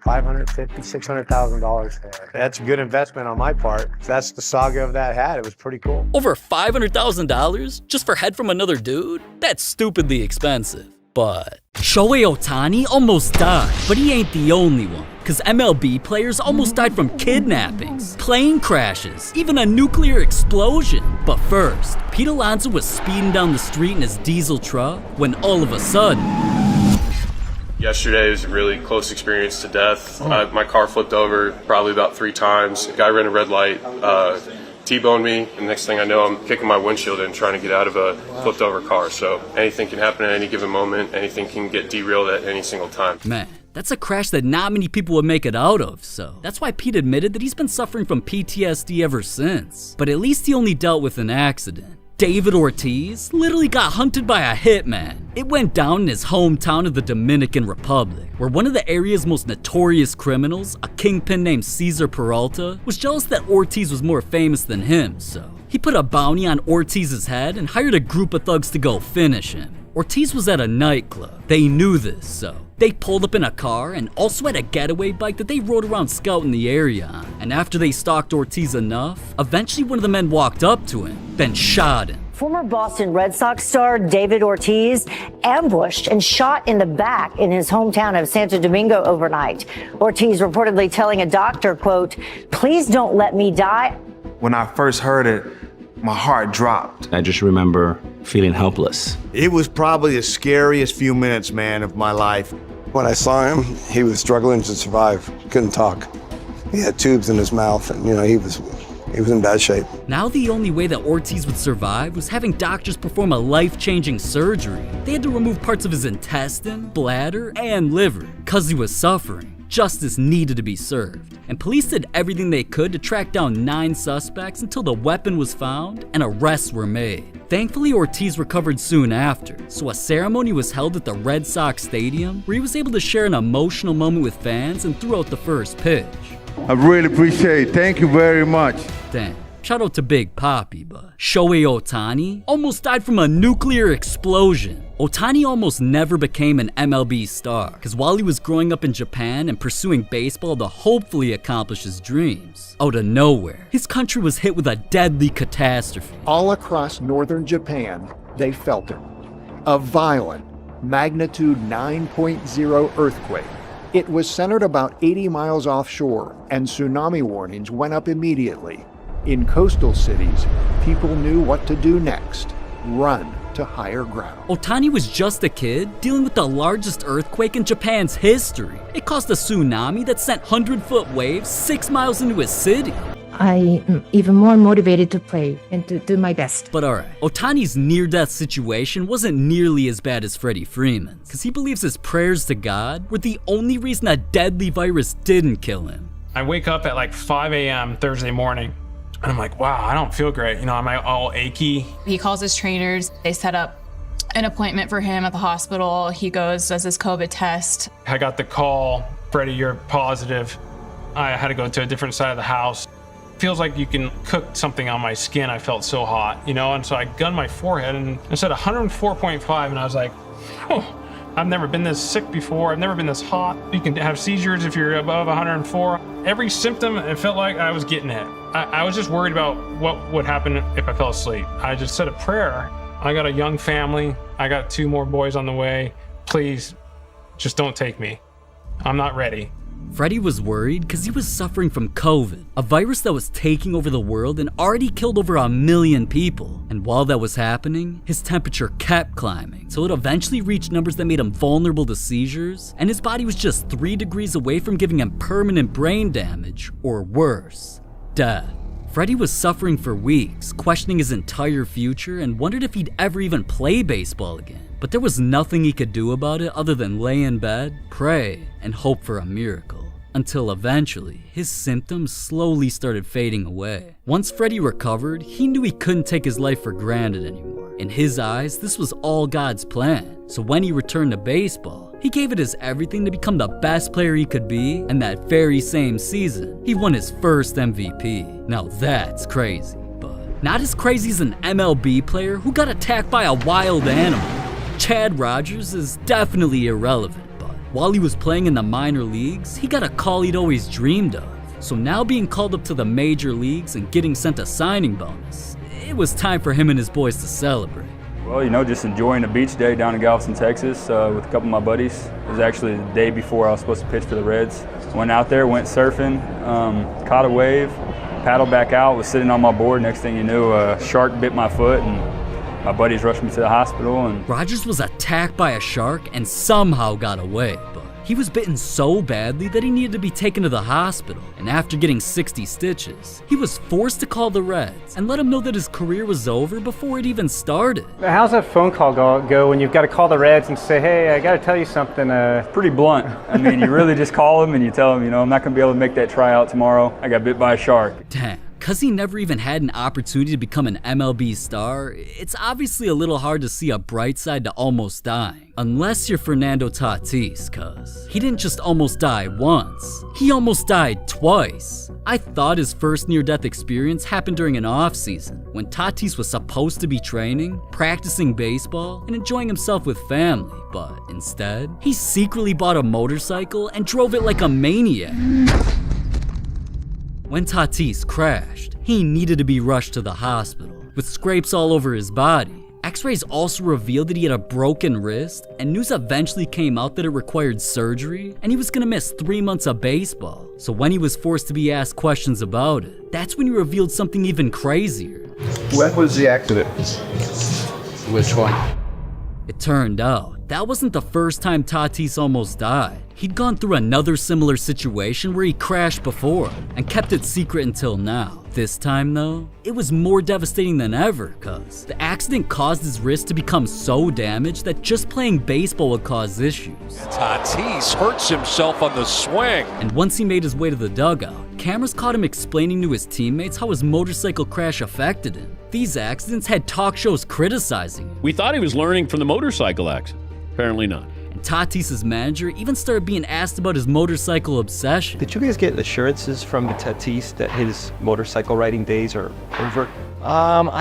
$550,000, $600,000 for it. That's a good investment on my part. That's the saga of that hat. It was pretty cool. Over $500,000 just for head from another dude? That's stupidly expensive. But Shohei Ohtani almost died, but he ain't the only one. Cause MLB players almost died from kidnappings, plane crashes, even a nuclear explosion. But first, Pete Alonso was speeding down the street in his diesel truck when all of a sudden, Yesterday was a really close experience to death. My car flipped over probably about 3 times. A guy ran a red light, T-boned me, and next thing I know, I'm kicking my windshield in trying to get out of a flipped over car. So anything can happen at any given moment. Anything can get derailed at any single time. Man, that's a crash that not many people would make it out of, so that's why Pete admitted that he's been suffering from PTSD ever since. But at least he only dealt with an accident. David Ortiz literally got hunted by a hitman. It went down in his hometown of the Dominican Republic, where one of the area's most notorious criminals, a kingpin named Cesar Peralta, was jealous that Ortiz was more famous than him, so he put a bounty on Ortiz's head and hired a group of thugs to go finish him. Ortiz was at a nightclub. They knew this, so they pulled up in a car and also had a getaway bike that they rode around scouting the area on. And after they stalked Ortiz enough, eventually one of the men walked up to him, then shot him. Former Boston Red Sox star David Ortiz ambushed and shot in the back in his hometown of Santo Domingo overnight. Ortiz reportedly telling a doctor, quote, "Please don't let me die." When I first heard it, my heart dropped. I just remember feeling helpless. It was probably the scariest few minutes, man, of my life. When I saw him, he was struggling to survive. Couldn't talk. He had tubes in his mouth, and he was in bad shape. Now the only way that Ortiz would survive was having doctors perform a life-changing surgery. They had to remove parts of his intestine, bladder, and liver. Cause he was suffering, justice needed to be served. And police did everything they could to track down 9 suspects until the weapon was found and arrests were made. Thankfully, Ortiz recovered soon after, so a ceremony was held at the Red Sox Stadium where he was able to share an emotional moment with fans and threw out the first pitch. I really appreciate it. Thank you very much. Damn, shout out to Big Papi, but Shohei Ohtani almost died from a nuclear explosion. Ohtani almost never became an MLB star, because while he was growing up in Japan and pursuing baseball to hopefully accomplish his dreams, out of nowhere, his country was hit with a deadly catastrophe. All across northern Japan, they felt it. A violent, magnitude 9.0 earthquake. It was centered about 80 miles offshore, and tsunami warnings went up immediately. In coastal cities, people knew what to do next: run to higher ground. Ohtani was just a kid dealing with the largest earthquake in Japan's history. It caused a tsunami that sent 100-foot waves 6 miles into his city. I am even more motivated to play and to do my best. But alright, Ohtani's near-death situation wasn't nearly as bad as Freddy Freeman's, because he believes his prayers to God were the only reason a deadly virus didn't kill him. I wake up at like 5 a.m. Thursday morning, and I'm like, wow, I don't feel great. I'm all achy. He calls his trainers. They set up an appointment for him at the hospital. He goes, does his COVID test. I got the call, Freddie, you're positive. I had to go to a different side of the house. Feels like you can cook something on my skin. I felt so hot, and so I gunned my forehead and it said 104.5, and I was like, oh, I've never been this sick before. I've never been this hot. You can have seizures if you're above 104. Every symptom, it felt like I was getting it. I was just worried about what would happen if I fell asleep. I just said a prayer. I got a young family. I got 2 more boys on the way. Please, just don't take me. I'm not ready. Freddy was worried because he was suffering from COVID, a virus that was taking over the world and already killed over 1 million people. And while that was happening, his temperature kept climbing, so it eventually reached numbers that made him vulnerable to seizures, and his body was just 3 degrees away from giving him permanent brain damage, or worse, death. Freddy was suffering for weeks, questioning his entire future, and wondered if he'd ever even play baseball again. But there was nothing he could do about it other than lay in bed, pray, and hope for a miracle. Until eventually, his symptoms slowly started fading away. Once Freddy recovered, he knew he couldn't take his life for granted anymore. In his eyes, this was all God's plan. So when he returned to baseball, he gave it his everything to become the best player he could be, and that very same season, he won his first MVP. Now that's crazy, but not as crazy as an MLB player who got attacked by a wild animal. Chad Rogers is definitely irrelevant. While he was playing in the minor leagues, he got a call he'd always dreamed of. So now being called up to the major leagues and getting sent a signing bonus, it was time for him and his boys to celebrate. Well, you know, just enjoying a beach day down in Galveston, Texas with a couple of my buddies. It was actually the day before I was supposed to pitch for the Reds. Went out there, went surfing, caught a wave, paddled back out, was sitting on my board. Next thing you knew, a shark bit my foot and my buddies rushed me to the hospital. And Rogers was attacked by a shark and somehow got away, but he was bitten so badly that he needed to be taken to the hospital. And after getting 60 stitches, he was forced to call the Reds and let them know that his career was over before it even started. How's that phone call go when you've got to call the Reds and say, hey, I got to tell you something? Pretty blunt. I mean, you really just call them and you tell them, you know, I'm not going to be able to make that tryout tomorrow. I got bit by a shark. Damn. Because he never even had an opportunity to become an MLB star, it's obviously a little hard to see a bright side to almost dying. Unless you're Fernando Tatis, cause he didn't just almost die once, he almost died twice. I thought his first near-death experience happened during an off-season, when Tatis was supposed to be training, practicing baseball, and enjoying himself with family, but instead, he secretly bought a motorcycle and drove it like a maniac. When Tatis crashed, he needed to be rushed to the hospital, with scrapes all over his body. X-rays also revealed that he had a broken wrist, and news eventually came out that it required surgery, and he was gonna miss 3 months of baseball. So when he was forced to be asked questions about it, that's when he revealed something even crazier. When was the accident? Which one? It turned out, that wasn't the first time Tatis almost died. He'd gone through another similar situation where he crashed before and kept it secret until now. This time though, it was more devastating than ever cause the accident caused his wrist to become so damaged that just playing baseball would cause issues. Tatis hurts himself on the swing. And once he made his way to the dugout, cameras caught him explaining to his teammates how his motorcycle crash affected him. These accidents had talk shows criticizing him. We thought he was learning from the motorcycle accident. Apparently not. And Tatis' manager even started being asked about his motorcycle obsession. Did you guys get assurances from Tatis that his motorcycle riding days are over? I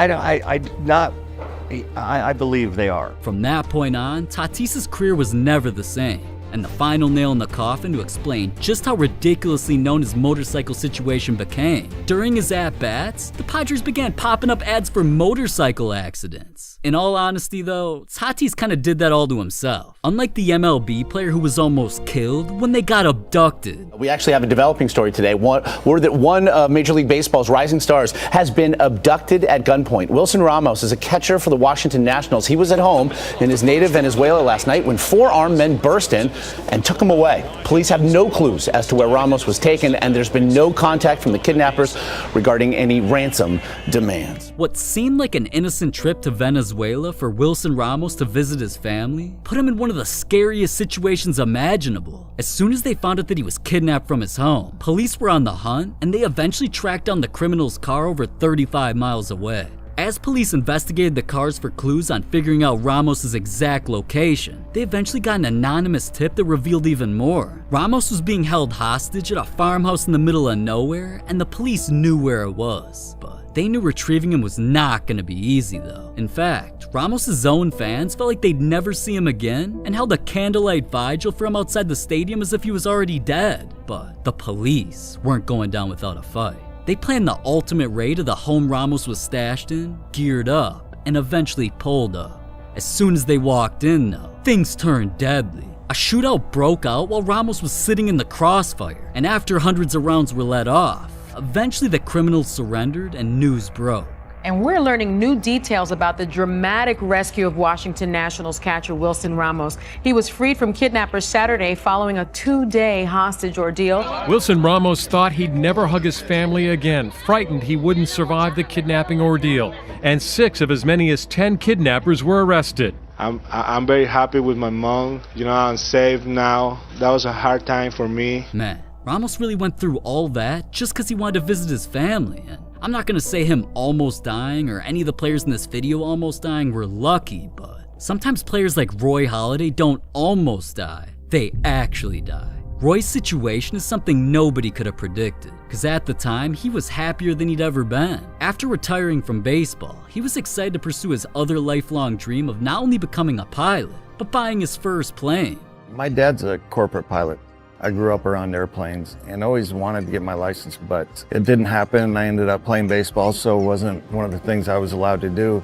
believe they are. From that point on, Tatis' career was never the same. And the final nail in the coffin to explain just how ridiculously known his motorcycle situation became. During his at-bats, the Padres began popping up ads for motorcycle accidents. In all honesty though, Tatis kinda did that all to himself. Unlike the MLB player who was almost killed when they got abducted. We actually have a developing story today. Word that one of Major League Baseball's rising stars has been abducted at gunpoint. Wilson Ramos is a catcher for the Washington Nationals. He was at home in his native Venezuela last night when 4 armed men burst in and took him away. Police have no clues as to where Ramos was taken, and there's been no contact from the kidnappers regarding any ransom demands. What seemed like an innocent trip to Venezuela for Wilson Ramos to visit his family put him in one of the scariest situations imaginable. As soon as they found out that he was kidnapped from his home, police were on the hunt, and they eventually tracked down the criminal's car over 35 miles away. As police investigated the cars for clues on figuring out Ramos' exact location, they eventually got an anonymous tip that revealed even more. Ramos was being held hostage at a farmhouse in the middle of nowhere, and the police knew where it was. But they knew retrieving him was not gonna be easy though. In fact, Ramos' own fans felt like they'd never see him again and held a candlelight vigil for him outside the stadium as if he was already dead. But the police weren't going down without a fight. They planned the ultimate raid of the home Ramos was stashed in, geared up, and eventually pulled up. As soon as they walked in though, things turned deadly. A shootout broke out while Ramos was sitting in the crossfire, and after hundreds of rounds were let off, eventually the criminals surrendered and news broke. And we're learning new details about the dramatic rescue of Washington Nationals catcher Wilson Ramos. He was freed from kidnappers Saturday following a 2-day hostage ordeal. Wilson Ramos thought he'd never hug his family again, frightened he wouldn't survive the kidnapping ordeal. And 6 of as many as 10 kidnappers were arrested. I'm very happy with my mom. You know, I'm safe now. That was a hard time for me. Man, Ramos really went through all that just because he wanted to visit his family. And I'm not gonna say him almost dying or any of the players in this video almost dying were lucky, but sometimes players like Roy Halladay don't almost die, they actually die. Roy's situation is something nobody could have predicted, because at the time, he was happier than he'd ever been. After retiring from baseball, he was excited to pursue his other lifelong dream of not only becoming a pilot, but buying his first plane. My dad's a corporate pilot. I grew up around airplanes and always wanted to get my license, but it didn't happen. I ended up playing baseball, so it wasn't one of the things I was allowed to do.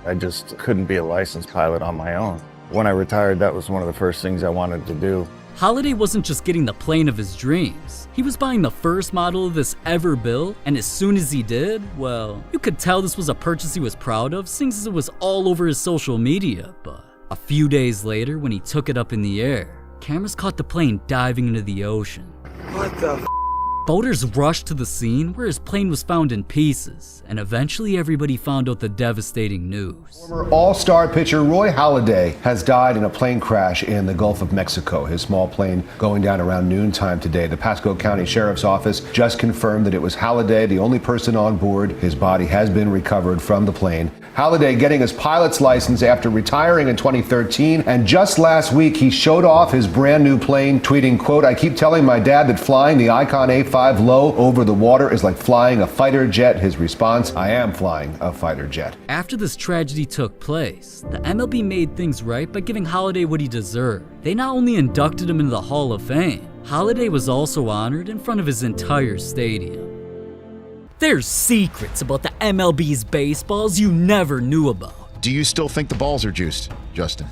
I just couldn't be a licensed pilot on my own. When I retired, that was one of the first things I wanted to do. Halladay wasn't just getting the plane of his dreams. He was buying the first model of this ever built, and as soon as he did, well, you could tell this was a purchase he was proud of since it was all over his social media. But a few days later, when he took it up in the air, cameras caught the plane diving into the ocean. What the Boaters rushed to the scene where his plane was found in pieces, and eventually everybody found out the devastating news. Former all-star pitcher Roy Halladay has died in a plane crash in the Gulf of Mexico. His small plane going down around noontime today. The Pasco County Sheriff's Office just confirmed that it was Halladay, the only person on board. His body has been recovered from the plane. Halladay getting his pilot's license after retiring in 2013, and just last week he showed off his brand new plane, tweeting, quote, "I keep telling my dad that flying the Icon A5 low over the water is like flying a fighter jet." His response, "I am flying a fighter jet." After this tragedy took place, the MLB made things right by giving Halladay what he deserved. They not only inducted him into the Hall of Fame, Halladay was also honored in front of his entire stadium. There's secrets about the MLB's baseballs you never knew about. Do you still think the balls are juiced, Justin?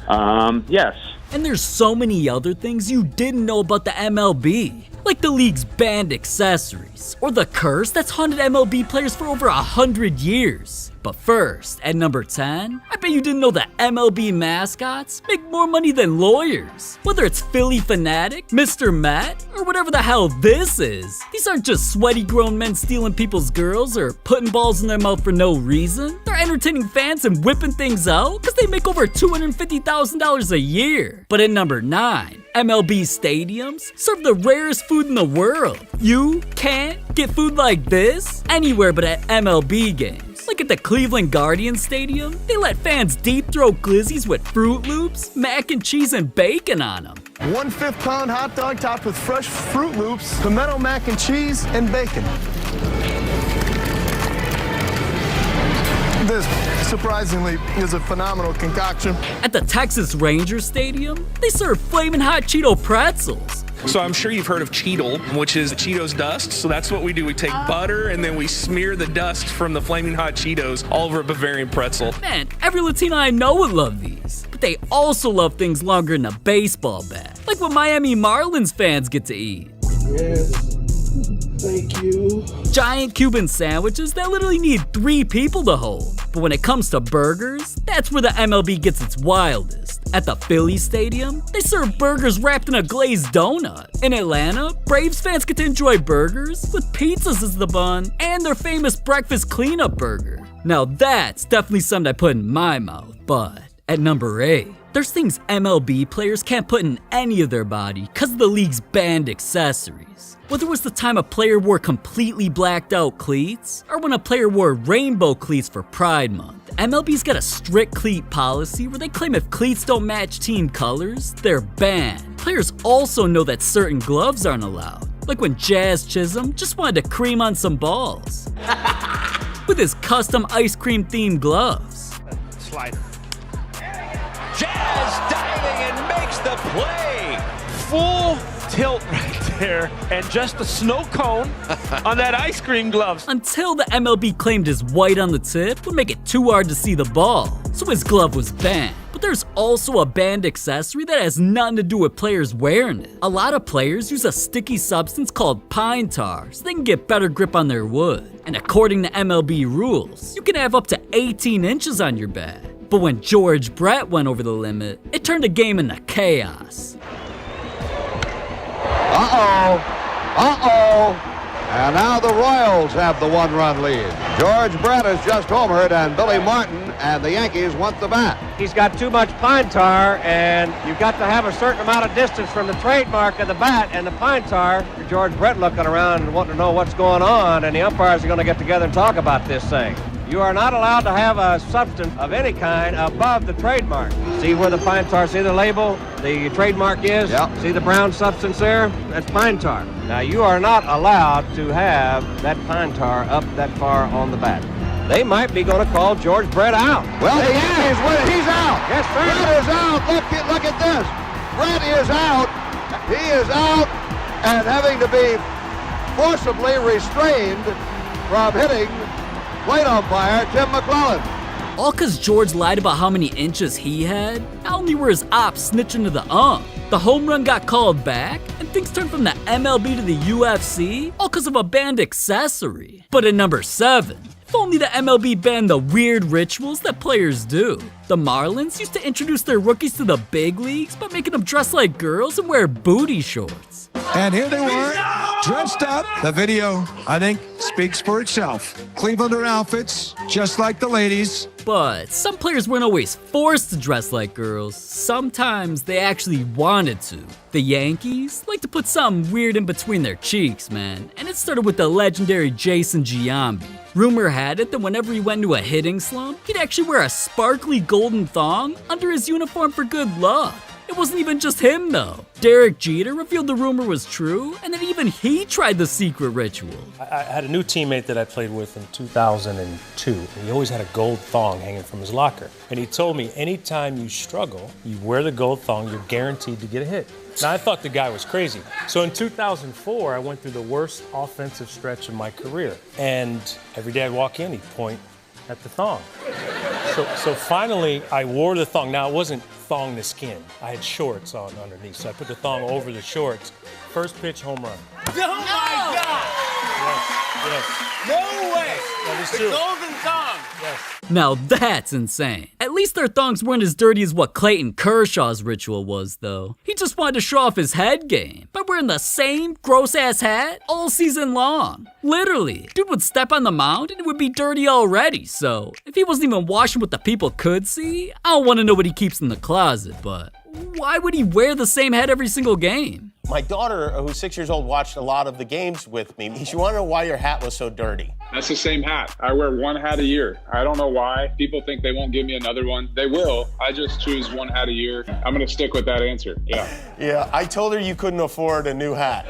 Yes. And there's so many other things you didn't know about the MLB, like the league's banned accessories, or the curse that's haunted MLB players for over 100 years. But first, at number 10, I bet you didn't know that MLB mascots make more money than lawyers. Whether it's Philly Fanatic, Mr. Met, or whatever the hell this is, these aren't just sweaty grown men stealing people's girls or putting balls in their mouth for no reason. They're entertaining fans and whipping things out because they make over $250,000 a year. But at number 9, MLB stadiums serve the rarest food in the world. You can't get food like this anywhere but at MLB games. Like at the Cleveland Guardians Stadium, they let fans deep throat glizzies with Fruit Loops, mac and cheese, and bacon on them. 1/5 pound hot dog topped with fresh Fruit Loops, pimento mac and cheese, and bacon. This, surprisingly, is a phenomenal concoction. At the Texas Rangers Stadium, they serve flaming hot Cheeto pretzels. So I'm sure you've heard of Cheetle, which is Cheetos dust. So that's what we do. We take butter and then we smear the dust from the flaming hot Cheetos all over a Bavarian pretzel. Man, every Latino I know would love these. But they also love things longer than a baseball bat, like what Miami Marlins fans get to eat. Yes, thank you. Giant Cuban sandwiches that literally need 3 people to hold. But when it comes to burgers, that's where the MLB gets its wildest. At the Philly Stadium, they serve burgers wrapped in a glazed donut. In Atlanta, Braves fans get to enjoy burgers with pizzas as the bun and their famous breakfast cleanup burger. Now that's definitely something I put in my mouth. But at number 8, there's things MLB players can't put in any of their body because of the league's banned accessories. Whether it was the time a player wore completely blacked out cleats, or when a player wore rainbow cleats for Pride Month, MLB's got a strict cleat policy where they claim if cleats don't match team colors, they're banned. Players also know that certain gloves aren't allowed, like when Jazz Chisholm just wanted to cream on some balls with his custom ice cream themed gloves. Slider. Jazz diving and makes the play. Full tilt right there, and just a snow cone on that ice cream glove. Until the MLB claimed his white on the tip would make it too hard to see the ball, so his glove was banned. But But there's also a banned accessory that has nothing to do with players wearing it. A lot of players use a sticky substance called pine tar so they can get better grip on their wood. And according to MLB rules, you can have up to 18 inches on your bat. But when George Brett went over the limit, it turned the game into chaos. And now the Royals have the one-run lead. George Brett has just homered, and Billy Martin and the Yankees want the bat. He's got too much pine tar, and you've got to have a certain amount of distance from the trademark of the bat and the pine tar. George Brett looking around and wanting to know what's going on, and the umpires are going to get together and talk about this thing. You are not allowed to have a substance of any kind above the trademark. See where the pine tar, see the label, the trademark is? Yep. See the brown substance there? That's pine tar. Now you are not allowed to have that pine tar up that far on the bat. They might be going to call George Brett out. Well, the Yankees win it. He's out. Yes, sir. Brett is out. Look at this. Brett is out. He is out and having to be forcibly restrained from hitting plate umpire Tim McClellan. All cause George lied about how many inches he had? Not only were his ops snitching to the ump, the home run got called back, and things turned from the MLB to the UFC, all cause of a banned accessory. But at number 7, if only the MLB banned the weird rituals that players do. The Marlins used to introduce their rookies to the big leagues by making them dress like girls and wear booty shorts. And here they were, dressed up. The video, I think, speaks for itself. Clevelander outfits, just like the ladies. But some players weren't always forced to dress like girls. Sometimes they actually wanted to. The Yankees like to put something weird in between their cheeks, man. And it started with the legendary Jason Giambi. Rumor had it that whenever he went into a hitting slump, he'd actually wear a sparkly golden thong under his uniform for good luck. It wasn't even just him though. Derek Jeter revealed the rumor was true, and that even he tried the secret ritual. I had a new teammate that I played with in 2002, and he always had a gold thong hanging from his locker. And he told me, anytime you struggle, you wear the gold thong, you're guaranteed to get a hit. Now, I thought the guy was crazy. So in 2004, I went through the worst offensive stretch of my career. And every day I'd walk in, he'd point at the thong. So finally, I wore the thong. Now, it wasn't thong to skin. I had shorts on underneath, so I put the thong over the shorts. First pitch, home run. Oh my God! Yes. No way! That is the true. golden thong! Yes. Now that's insane. At least their thongs weren't as dirty as what Clayton Kershaw's ritual was, though. He just wanted to show off his head game by wearing the same gross-ass hat all season long. Literally, dude would step on the mound and it would be dirty already, so if he wasn't even washing what the people could see, I don't want to know what he keeps in the closet, but why would he wear the same hat every single game? My daughter, who's 6 years old, watched a lot of the games with me. She wanted to know why your hat was so dirty. That's the same hat. I wear one hat a year. I don't know why. People think they won't give me another one. They will. I just choose one hat a year. I'm going to stick with that answer. Yeah. Yeah, I told her you couldn't afford a new hat.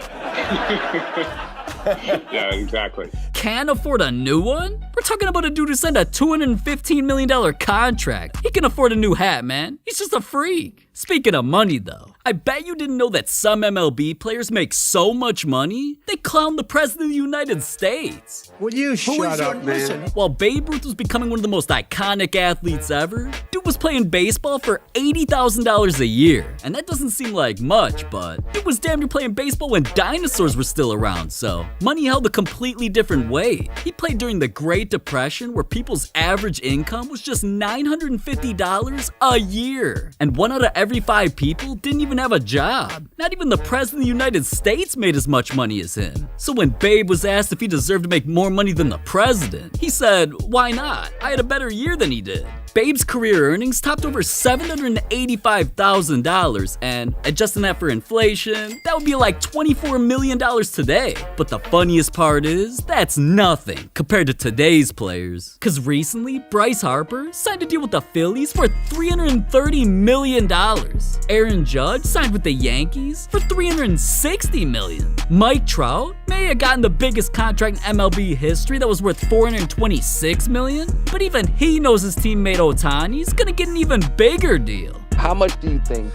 Yeah, exactly. Can't afford a new one? We're talking about a dude who signed a $215 million contract. He can afford a new hat, man. He's just a freak. Speaking of money, though, I bet you didn't know that some MLB players make so much money, they clown the President of the United States. Will you shut up, man? While Babe Ruth was becoming one of the most iconic athletes ever, dude was playing baseball for $80,000 a year. And that doesn't seem like much, but dude was damn near playing baseball when dinosaurs were still around, so money held a completely different weight. He played during the Great Depression, where people's average income was just $950 a year. And 1 out of every 5 people didn't even have a job. Not even the President of the United States made as much money as him. So when Babe was asked if he deserved to make more money than the president, he said, why not? I had a better year than he did. Babe's career earnings topped over $785,000, and adjusting that for inflation, that would be like $24 million today. But the funniest part is, that's nothing compared to today's players. Cause recently, Bryce Harper signed a deal with the Phillies for $330 million. Aaron Judge signed with the Yankees for $360 million. Mike Trout may have gotten the biggest contract in MLB history that was worth $426 million, but even he knows his teammate Ohtani's gonna get an even bigger deal. How much do you think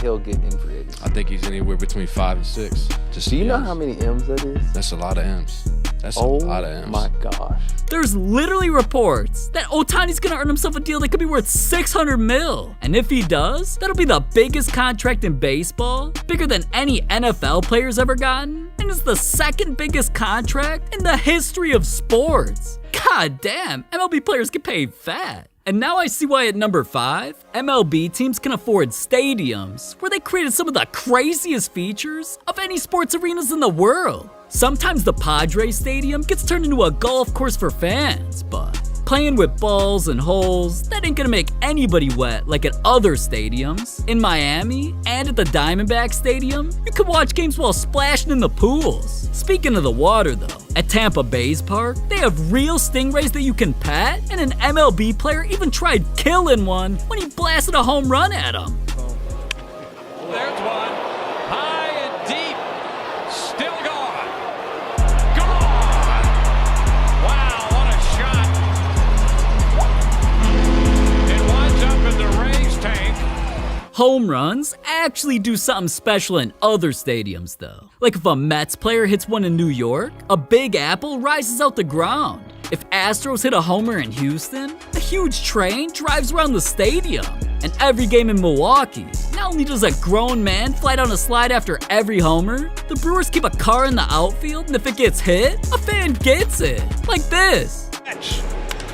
he'll get in free agency? I think he's anywhere between 5 and 6. Do you know how many M's that is? That's a lot of M's. That's a lot of M's. Oh my gosh. There's literally reports that Ohtani's gonna earn himself a deal that could be worth $600 million. And if he does, that'll be the biggest contract in baseball, bigger than any NFL player's ever gotten, and is the second biggest contract in the history of sports. God damn, MLB players get paid fat. And now I see why at number 5, MLB teams can afford stadiums where they created some of the craziest features of any sports arenas in the world. Sometimes the Padres Stadium gets turned into a golf course for fans, but playing with balls and holes, that ain't gonna make anybody wet like at other stadiums. In Miami and at the Diamondback Stadium, you can watch games while splashing in the pools. Speaking of the water though, at Tampa Bay's park, they have real stingrays that you can pet, and an MLB player even tried killing one when he blasted a home run at him. There's one. High and deep. Still gone. Gone. Wow, what a shot. It winds up in the Rays tank. Home runs actually do something special in other stadiums though. Like if a Mets player hits one in New York, a big apple rises out the ground. If Astros hit a homer in Houston, a huge train drives around the stadium. And every game in Milwaukee, not only does a grown man fly down a slide after every homer, the Brewers keep a car in the outfield, and if it gets hit, a fan gets it. Like this.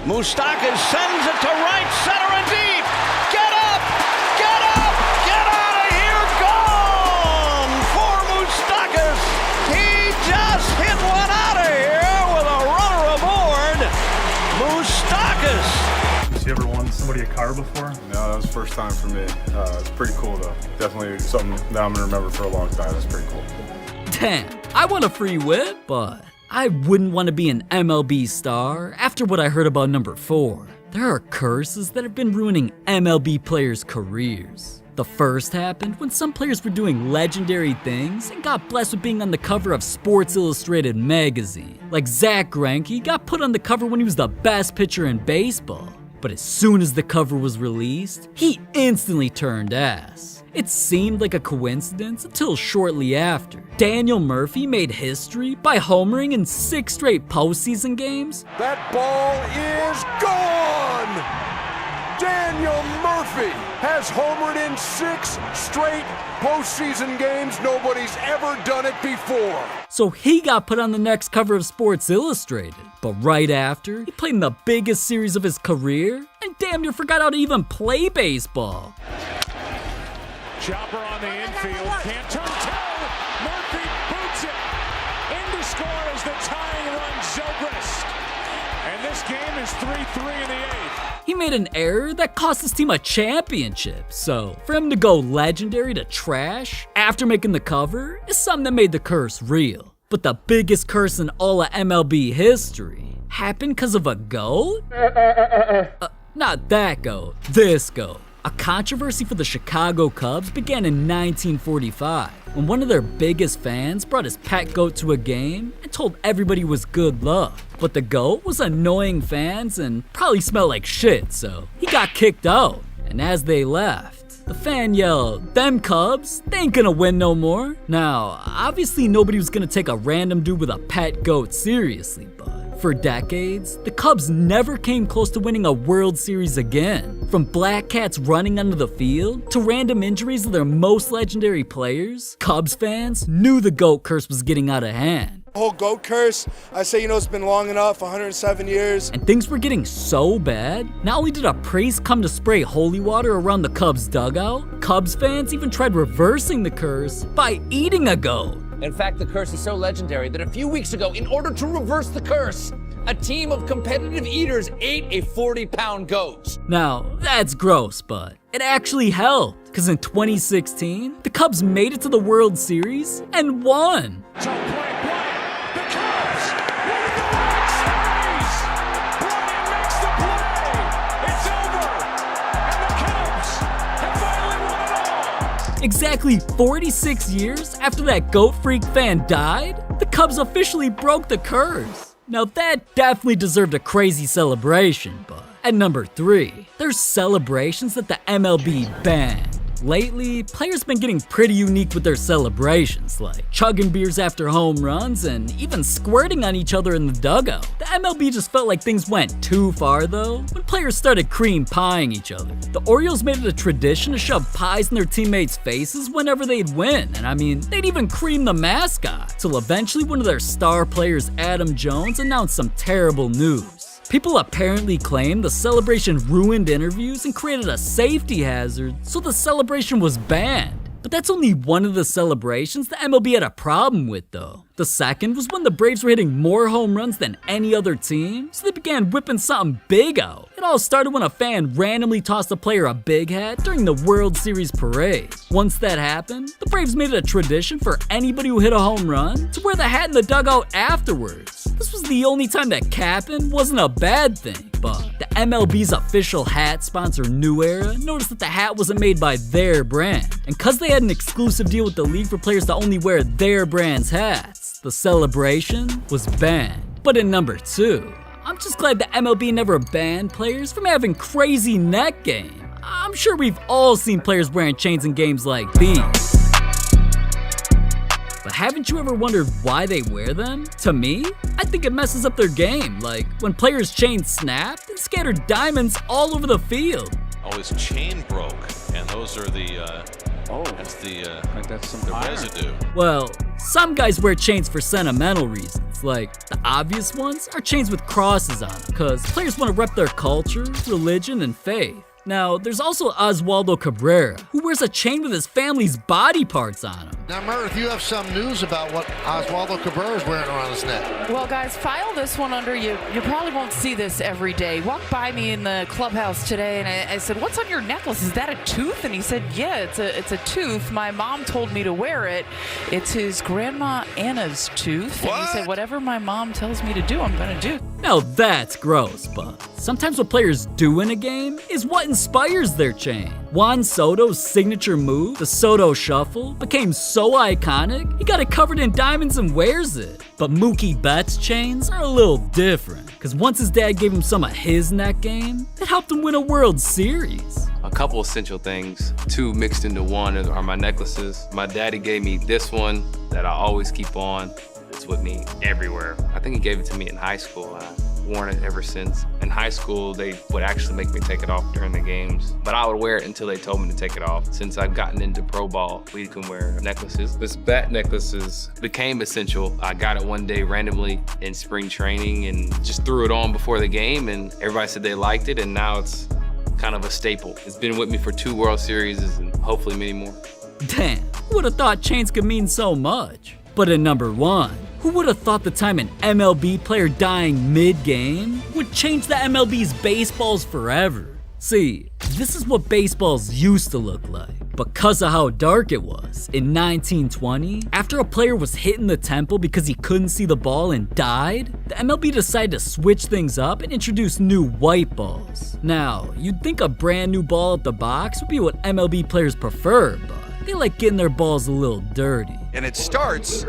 Moustakas sends it to right center and deep. Get up! Get up! Get out of here! Gone for Moustakas. He just hit one out of here with a runner aboard. Moustakas. You ever won somebody a car before? No, that was the first time for me. It's pretty cool though. Definitely something that I'm gonna remember for a long time. That's pretty cool. Damn, I want a free whip, but I wouldn't want to be an MLB star after what I heard about number 4. There are curses that have been ruining MLB players' careers. The first happened when some players were doing legendary things and got blessed with being on the cover of Sports Illustrated magazine. Like Zach Greinke got put on the cover when he was the best pitcher in baseball. But as soon as the cover was released, he instantly turned ass. It seemed like a coincidence until shortly after. Daniel Murphy made history by homering in 6 straight postseason games. That ball is gone! Daniel Murphy has homered in 6 straight postseason games. Nobody's ever done it before. So he got put on the next cover of Sports Illustrated. But right after, he played in the biggest series of his career and damn near forgot how to even play baseball. Chopper on the infield, can't turn toe. Murphy boots it. In to score is the tying run, Zobrist. And this game is 3-3 in the 8th. He made an error that cost his team a championship, so for him to go legendary to trash after making the cover is something that made the curse real. But the biggest curse in all of MLB history happened because of a goat? Not that goat, this goat. A controversy for the Chicago Cubs began in 1945 when one of their biggest fans brought his pet goat to a game and told everybody it was good luck. But the goat was annoying fans and probably smelled like shit, so he got kicked out. And as they left, the fan yelled, "Them Cubs, they ain't gonna win no more." Now, obviously nobody was gonna take a random dude with a pet goat seriously, but for decades, the Cubs never came close to winning a World Series again. From black cats running onto the field to random injuries of their most legendary players, Cubs fans knew the GOAT curse was getting out of hand. The whole GOAT curse, I say, it's been long enough, 107 years. And things were getting so bad, not only did a priest come to spray holy water around the Cubs dugout, Cubs fans even tried reversing the curse by eating a goat. In fact, the curse is so legendary that a few weeks ago, in order to reverse the curse, a team of competitive eaters ate a 40-pound goat. Now, that's gross, but it actually helped, because in 2016, the Cubs made it to the World Series and won. Exactly 46 years after that goat freak fan died, the Cubs officially broke the curse. Now that definitely deserved a crazy celebration, but at number 3, there's celebrations that the MLB banned. lately, players been getting pretty unique with their celebrations, like chugging beers after home runs and even squirting on each other in the dugout. The MLB just felt like things went too far though, when players started cream pieing each other. The Orioles made it a tradition to shove pies in their teammates' faces whenever they'd win, and I mean, they'd even cream the mascot, till eventually one of their star players, Adam Jones, announced some terrible news. People apparently claim the celebration ruined interviews and created a safety hazard, so the celebration was banned. But that's only one of the celebrations the MLB had a problem with though. The second was when the Braves were hitting more home runs than any other team, so they began whipping something big out. It all started when a fan randomly tossed a player a big hat during the World Series parade. Once that happened, the Braves made it a tradition for anybody who hit a home run to wear the hat in the dugout afterwards. This was the only time that capping wasn't a bad thing, but the MLB's official hat sponsor New Era noticed that the hat wasn't made by their brand, and cause they had an exclusive deal with the league for players to only wear their brand's hats, the celebration was banned. But in number 2, I'm just glad the MLB never banned players from having crazy neck game. I'm sure we've all seen players wearing chains in games like these. But haven't you ever wondered why they wear them? To me, I think it messes up their game, like when players' chains snapped and scattered diamonds all over the field. Oh, his chain broke, and those are the that's some residue. Well, some guys wear chains for sentimental reasons, like the obvious ones are chains with crosses on them, because players want to rep their culture, religion, and faith. Now, there's also Oswaldo Cabrera, who wears a chain with his family's body parts on him. Now, Meredith, you have some news about what Oswaldo Cabrera is wearing around his neck. Well, guys, file this one under you. You probably won't see this every day. Walked by me in the clubhouse today, and I said, "What's on your necklace? Is that a tooth?" And he said, "Yeah, it's a tooth. My mom told me to wear it. It's his grandma Anna's tooth." And he said, "Whatever my mom tells me to do, I'm gonna do." Now that's gross, but sometimes what players do in a game is what inspires their chain. Juan Soto's signature move, the Soto Shuffle, became so iconic, he got it covered in diamonds and wears it. But Mookie Betts' chains are a little different, because once his dad gave him some of his neck game, it helped him win a World Series. A couple essential things, 2 mixed into one, are my necklaces. My daddy gave me this one that I always keep on. It's with me everywhere. I think he gave it to me in high school. I've worn it ever since. In high school, they would actually make me take it off during the games, but I would wear it until they told me to take it off. Since I've gotten into pro ball, we can wear necklaces. This bat necklaces became essential. I got it one day randomly in spring training and just threw it on before the game, and everybody said they liked it, and now it's kind of a staple. It's been with me for 2 World Series and hopefully many more. Damn, who would have thought chains could mean so much? But in number 1, who would have thought the time an MLB player dying mid-game would change the MLB's baseballs forever? See, this is what baseballs used to look like. Because of how dark it was, in 1920, after a player was hit in the temple because he couldn't see the ball and died, the MLB decided to switch things up and introduce new white balls. Now, you'd think a brand new ball at the box would be what MLB players prefer, but they like getting their balls a little dirty. And it starts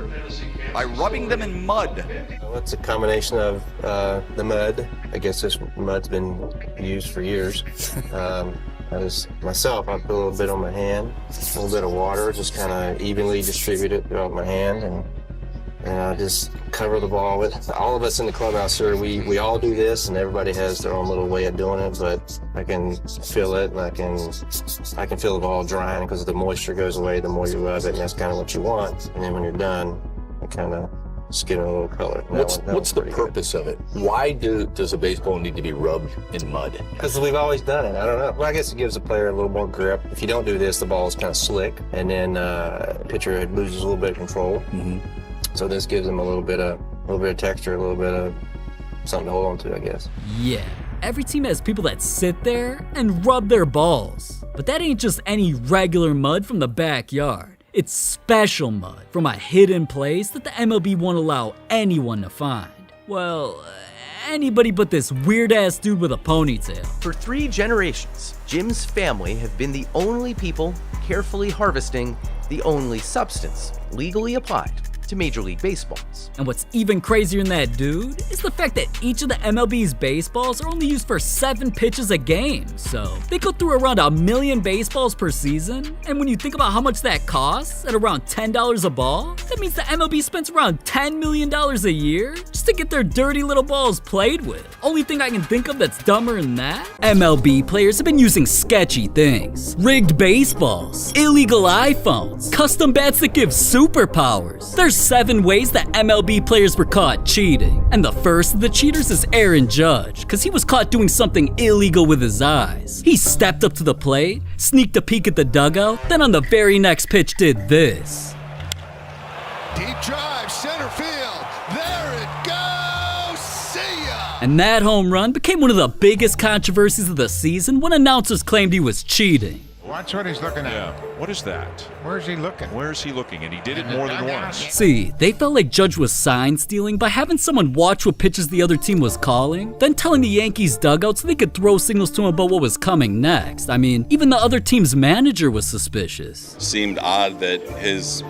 by rubbing them in mud. Well, it's a combination of the mud. I guess this mud's been used for years. As myself, I put a little bit on my hand, a little bit of water, just kind of evenly distribute it throughout my hand, and I just cover the ball with it. All of us in the clubhouse here, we all do this, and everybody has their own little way of doing it, but I can feel it, and I can feel the ball drying because the moisture goes away the more you rub it, and that's kind of what you want. And then when you're done, it kind of skin a little color. What's the purpose of it? Why does a baseball need to be rubbed in mud? Because we've always done it. I don't know. Well, I guess it gives the player a little more grip. If you don't do this, the ball is kind of slick, and then pitcher loses a little bit of control. Mm-hmm. So this gives them a little bit of texture, a little bit of something to hold on to, I guess. Yeah, every team has people that sit there and rub their balls. But that ain't just any regular mud from the backyard. It's special mud from a hidden place that the MLB won't allow anyone to find. Well, anybody but this weird-ass dude with a ponytail. For 3 generations, Jim's family have been the only people carefully harvesting the only substance legally applied to Major League Baseballs. And what's even crazier than that, dude, is the fact that each of the MLB's baseballs are only used for 7 pitches a game. So they go through around 1 million baseballs per season. And when you think about how much that costs at around $10 a ball, that means the MLB spends around $10 million a year just to get their dirty little balls played with. Only thing I can think of that's dumber than that? MLB players have been using sketchy things. Rigged baseballs, illegal iPhones, custom bats that give superpowers. There's 7 ways that MLB players were caught cheating. And the first of the cheaters is Aaron Judge, because he was caught doing something illegal with his eyes. He stepped up to the plate, sneaked a peek at the dugout, then on the very next pitch did this. Deep drive, center field. There it goes. See ya. And that home run became one of the biggest controversies of the season when announcers claimed he was cheating. Watch what he's looking at. Yeah. What is that? Where's he looking? Where's he looking? And he did it more than once. See, they felt like Judge was sign stealing by having someone watch what pitches the other team was calling, then telling the Yankees dugout so they could throw signals to him about what was coming next. I mean, even the other team's manager was suspicious. Seemed odd that his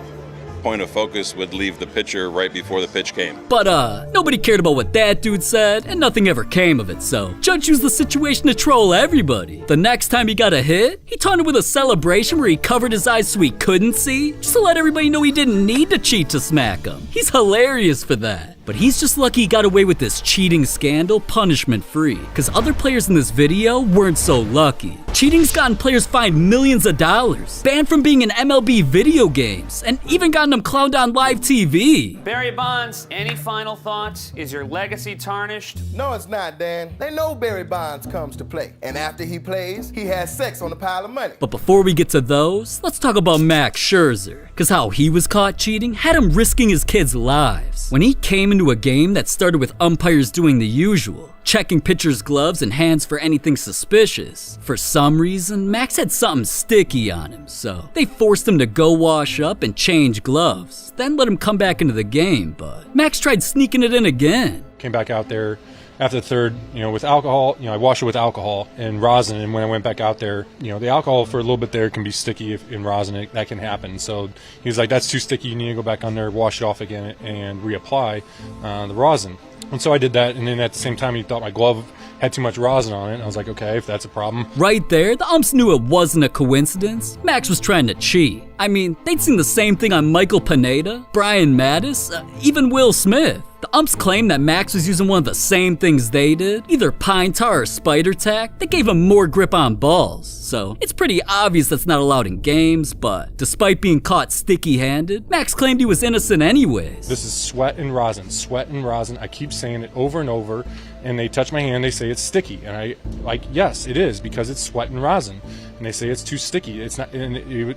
point of focus would leave the pitcher right before the pitch came. But nobody cared about what that dude said, and nothing ever came of it, so Judge used the situation to troll everybody. The next time he got a hit, he taunted with a celebration where he covered his eyes so he couldn't see, just to let everybody know he didn't need to cheat to smack him. He's hilarious for that. But he's just lucky he got away with this cheating scandal punishment-free, because other players in this video weren't so lucky. Cheating's gotten players fined millions of dollars, banned from being in MLB video games, and even gotten them clowned on live TV. Barry Bonds, any final thoughts? Is your legacy tarnished? No, it's not, Dan. They know Barry Bonds comes to play, and after he plays, he has sex on a pile of money. But before we get to those, let's talk about Max Scherzer, because how he was caught cheating had him risking his kids' lives. When he came into a game that started with umpires doing the usual, checking pitchers' gloves and hands for anything suspicious. For some reason, Max had something sticky on him, so they forced him to go wash up and change gloves, then let him come back into the game, but Max tried sneaking it in again. Came back out there after the third, with alcohol, I washed it with alcohol and rosin, and when I went back out there, the alcohol for a little bit there can be sticky in rosin, that can happen. So he was like, that's too sticky, you need to go back on there, wash it off again, and reapply the rosin. And so I did that, and then at the same time, he thought my glove had too much rosin on it, and I was like, okay, if that's a problem. Right there, the umps knew it wasn't a coincidence. Max was trying to cheat. I mean, they'd seen the same thing on Michael Pineda, Brian Mattis, even Will Smith. The umps claimed that Max was using one of the same things they did, either pine tar or spider tack, that gave him more grip on balls. So it's pretty obvious that's not allowed in games, but despite being caught sticky-handed, Max claimed he was innocent anyways. This is sweat and rosin, sweat and rosin. I keep saying it over and over, and they touch my hand, they say it's sticky. And I, yes, it is, because it's sweat and rosin. And they say it's too sticky. It's not, and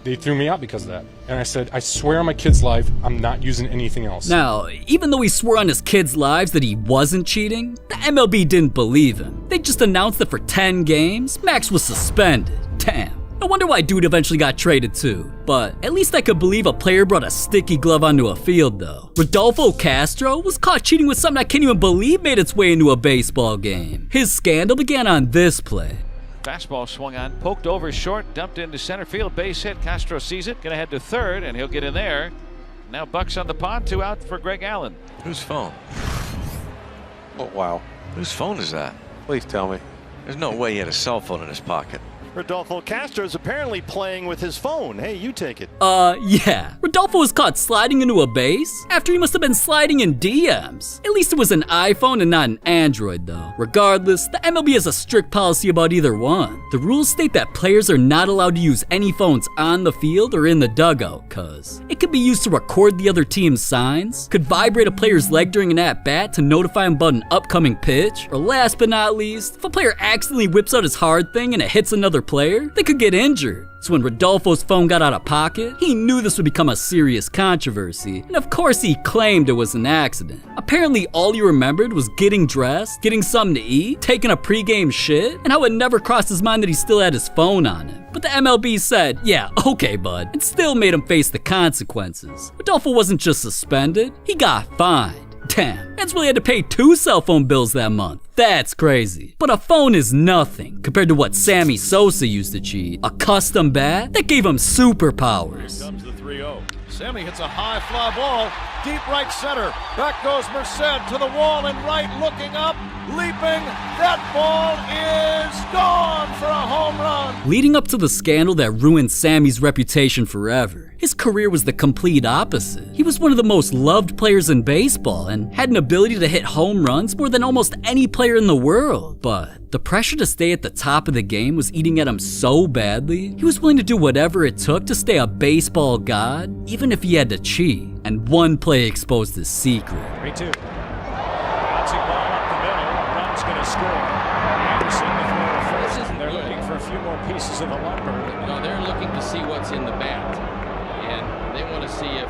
they threw me out because of that. And I said, I swear on my kid's life, I'm not using anything else. Now, even though he swore on his kids' lives that he wasn't cheating, the MLB didn't believe him. They just announced that for 10 games, Max was suspended. Damn. No wonder why dude eventually got traded too. But at least I could believe a player brought a sticky glove onto a field though. Rodolfo Castro was caught cheating with something I can't even believe made its way into a baseball game. His scandal began on this play. Fastball swung on, poked over short, dumped into center field, base hit. Castro sees it, gonna head to third, and he'll get in there. Now Buck's on the pond, 2 out for Greg Allen. Whose phone? Oh, wow. Whose phone is that? Please tell me. There's no way he had a cell phone in his pocket. Rodolfo Castro's apparently playing with his phone. Hey, you take it. Yeah. Rodolfo was caught sliding into a base after he must have been sliding in DMs. At least it was an iPhone and not an Android though. Regardless, the MLB has a strict policy about either one. The rules state that players are not allowed to use any phones on the field or in the dugout, cause it could be used to record the other team's signs, could vibrate a player's leg during an at-bat to notify him about an upcoming pitch, or last but not least, if a player accidentally whips out his hard thing and it hits another player, they could get injured. So when Rodolfo's phone got out of pocket, he knew this would become a serious controversy, and of course he claimed it was an accident. Apparently all he remembered was getting dressed, getting something to eat, taking a pregame shit, and how it never crossed his mind that he still had his phone on him. But the MLB said, yeah, okay bud, and still made him face the consequences. Rodolfo wasn't just suspended, he got fined. Damn, Mets really had to pay 2 cell phone bills that month. That's crazy. But a phone is nothing compared to what Sammy Sosa used to cheat. A custom bat that gave him superpowers. Here comes the 3-0. Sammy hits a high fly ball, deep right center. Back goes Merced to the wall and right, looking up, leaping. That ball is gone for a home run. Leading up to the scandal that ruined Sammy's reputation forever, his career was the complete opposite. He was one of the most loved players in baseball and had an ability to hit home runs more than almost any player in the world. But the pressure to stay at the top of the game was eating at him so badly, he was willing to do whatever it took to stay a baseball god, even if he had to cheat. And one play exposed his secret. 3-2. Bouncing ball up the middle. A run's going to score. Anderson to throw to first. They're looking for a few more pieces of the lumber. No, they're looking to see what's in the bat. And they want to see if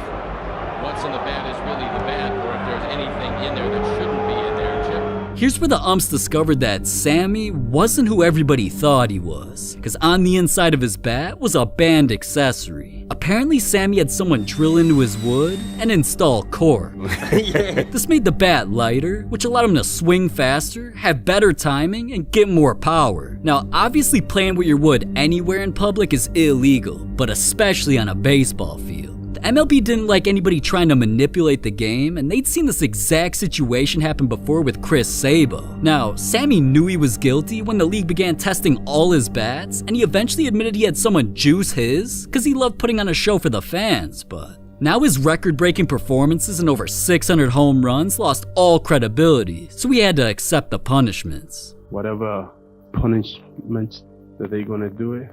what's in the bat is really the bat or if there's anything in there that shouldn't be in there, Chip. Here's where the umps discovered that Sammy wasn't who everybody thought he was, because on the inside of his bat was a band accessory. Apparently Sammy had someone drill into his wood and install cork. This made the bat lighter, which allowed him to swing faster, have better timing, and get more power. Now obviously playing with your wood anywhere in public is illegal, but especially on a baseball field. The MLB didn't like anybody trying to manipulate the game, and they'd seen this exact situation happen before with Chris Sabo. Now, Sammy knew he was guilty when the league began testing all his bats, and he eventually admitted he had someone juice his, because he loved putting on a show for the fans, but now his record-breaking performances and over 600 home runs lost all credibility, so he had to accept the punishments. Whatever punishments that they're gonna do it,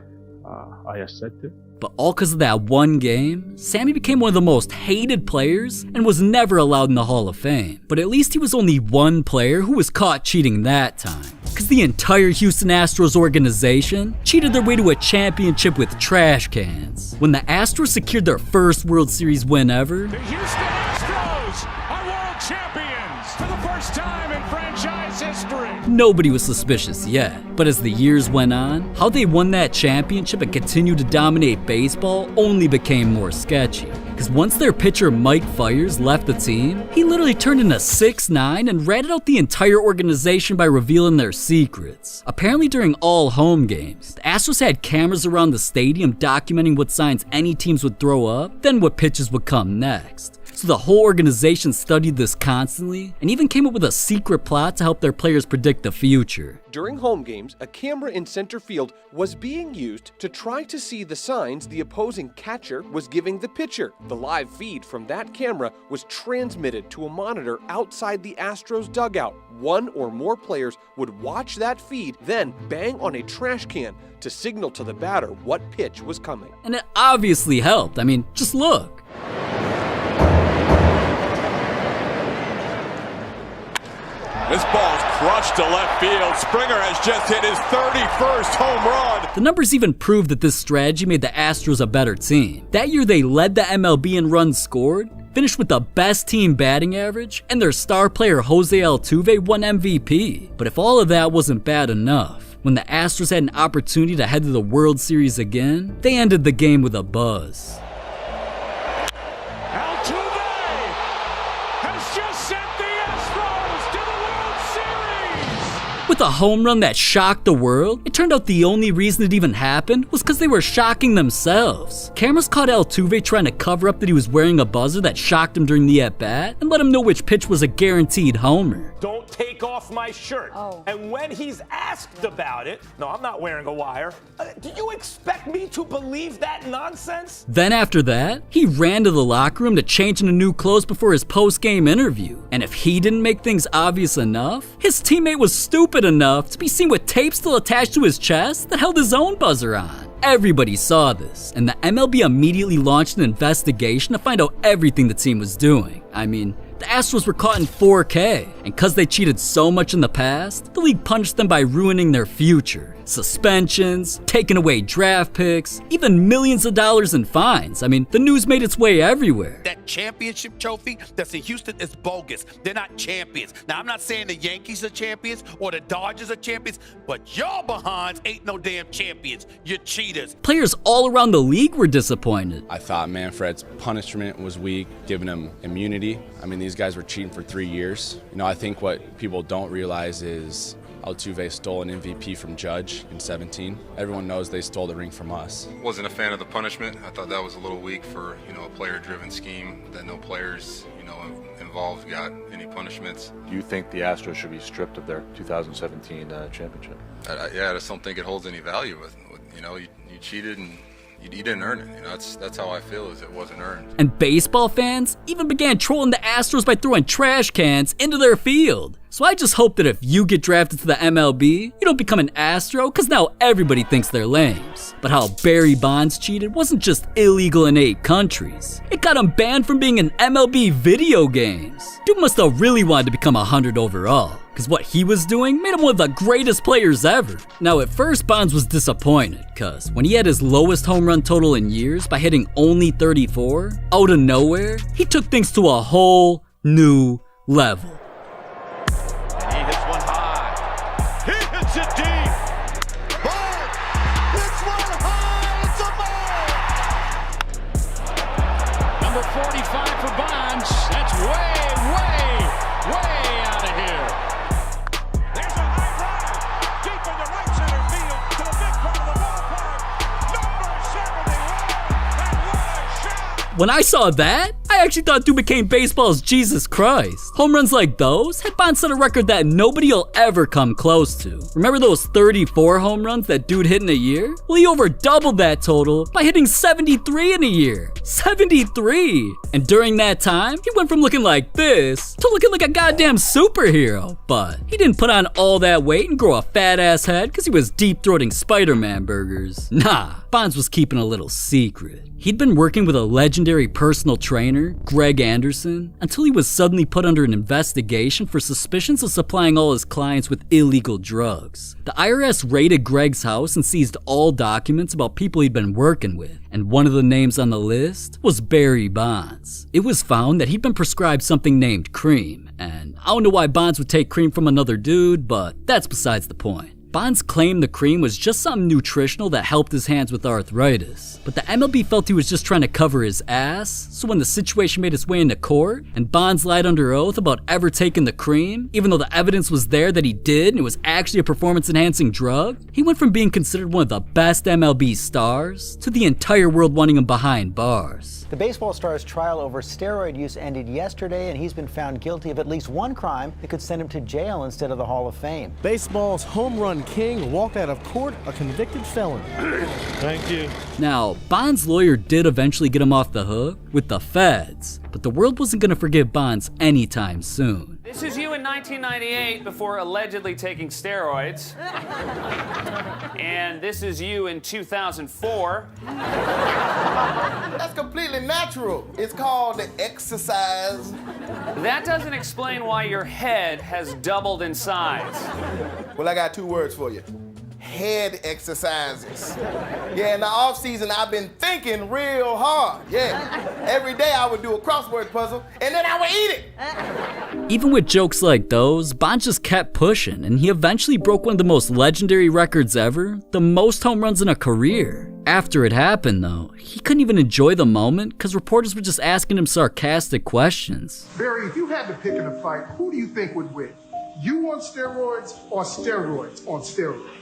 I accept it. But all because of that one game, Sammy became one of the most hated players and was never allowed in the Hall of Fame. But at least he was only one player who was caught cheating that time. Because the entire Houston Astros organization cheated their way to a championship with trash cans. When the Astros secured their first World Series win ever, The Houston Astros are world champions for the first time in franchise history. nobody was suspicious yet. But as the years went on, how they won that championship and continued to dominate baseball only became more sketchy. Because once their pitcher Mike Fiers left the team, he literally turned into 6'9" and ratted out the entire organization by revealing their secrets. Apparently during all home games, the Astros had cameras around the stadium documenting what signs any teams would throw up, then what pitches would come next. So the whole organization studied this constantly and even came up with a secret plot to help their players predict the future. During home games, a camera in center field was being used to try to see the signs the opposing catcher was giving the pitcher. The live feed from that camera was transmitted to a monitor outside the Astros dugout. One or more players would watch that feed, then bang on a trash can to signal to the batter what pitch was coming. And it obviously helped. I mean, just look. This ball's crushed to left field. Springer has just hit his 31st home run. The numbers even prove that this strategy made the Astros a better team. That year they led the MLB in runs scored, finished with the best team batting average, and their star player Jose Altuve won MVP. But if all of that wasn't bad enough, when the Astros had an opportunity to head to the World Series again, they ended the game with a buzz. With a home run that shocked the world, it turned out the only reason it even happened was because they were shocking themselves. Cameras caught Altuve trying to cover up that he was wearing a buzzer that shocked him during the at-bat and let him know which pitch was a guaranteed homer. Don't take off my shirt. And when he's asked about it, no, I'm not wearing a wire. Do you expect me to believe that nonsense? Then after that, he ran to the locker room to change into new clothes before his post-game interview. And if he didn't make things obvious enough, his teammate was stupid enough to be seen with tape still attached to his chest that held his own buzzer on. Everybody saw this, and the MLB immediately launched an investigation to find out everything the team was doing. I mean, the Astros were caught in 4K, and because they cheated so much in the past, the league punished them by ruining their future. Suspensions, taking away draft picks, even millions of dollars in fines. I mean, the news made its way everywhere. That championship trophy that's in Houston is bogus. They're not champions. Now, I'm not saying the Yankees are champions or the Dodgers are champions, but y'all behinds ain't no damn champions. You're cheaters. Players all around the league were disappointed. I thought Manfred's punishment was weak, giving him immunity. I mean, these guys were cheating for 3 years. You know, I think what people don't realize is Altuve stole an MVP from Judge in 17. Everyone knows they stole the ring from us. Wasn't a fan of the punishment. I thought that was a little weak for, a player-driven scheme, that no players, involved got any punishments. Do you think the Astros should be stripped of their 2017 championship? I just don't think it holds any value. You cheated and you didn't earn it. That's how I feel, is it wasn't earned. And baseball fans even began trolling the Astros by throwing trash cans into their field. So I just hope that if you get drafted to the MLB, you don't become an Astro, because now everybody thinks they're lames. But how Barry Bonds cheated wasn't just illegal in 8 countries. It got him banned from being in MLB video games. Dude must have really wanted to become 100 overall, because what he was doing made him one of the greatest players ever. Now at first Bonds was disappointed, because when he had his lowest home run total in years by hitting only 34, out of nowhere, he took things to a whole new level. He hits one high. He hits it deep. Ball hits one high. It's a ball. Number 45 for Bonds. That's way out of here. There's a high drive deep in the right center field to the big part of the ballpark. Number 71. And what a shot. When I saw that, I actually thought dude became baseball's Jesus Christ. Home runs like those had Bonds set a record that nobody will ever come close to. Remember those 34 home runs that dude hit in a year? Well, he over doubled that total by hitting 73 in a year. 73! And during that time, he went from looking like this to looking like a goddamn superhero. But he didn't put on all that weight and grow a fat ass head because he was deep-throating Spider-Man burgers. Nah, Bonds was keeping a little secret. He'd been working with a legendary personal trainer, Greg Anderson, until he was suddenly put under an investigation for suspicions of supplying all his clients with illegal drugs. The IRS raided Greg's house and seized all documents about people he'd been working with, and one of the names on the list was Barry Bonds. It was found that he'd been prescribed something named cream, and I don't know why Bonds would take cream from another dude, but that's besides the point. Bonds claimed the cream was just something nutritional that helped his hands with arthritis. But the MLB felt he was just trying to cover his ass, so when the situation made its way into court, and Bonds lied under oath about ever taking the cream, even though the evidence was there that he did and it was actually a performance-enhancing drug, he went from being considered one of the best MLB stars to the entire world wanting him behind bars. The baseball star's trial over steroid use ended yesterday, and he's been found guilty of at least one crime that could send him to jail instead of the Hall of Fame. Baseball's home run king walked out of court a convicted felon. Thank you. Now, Bonds' lawyer did eventually get him off the hook with the feds, but the world wasn't going to forget Bonds anytime soon. This is you in 1998 before allegedly taking steroids. And this is you in 2004. That's completely natural. It's called the exercise. That doesn't explain why your head has doubled in size. Well, I got 2 words for you. Head exercises. Yeah, in the off season, I've been thinking real hard. Yeah, every day I would do a crossword puzzle, and then I would eat it. Even with jokes like those, Bonds just kept pushing, and he eventually broke one of the most legendary records ever, the most home runs in a career. After it happened, though, he couldn't even enjoy the moment because reporters were just asking him sarcastic questions. Barry, if you had to pick in a fight, who do you think would win? You on steroids or steroids on steroids?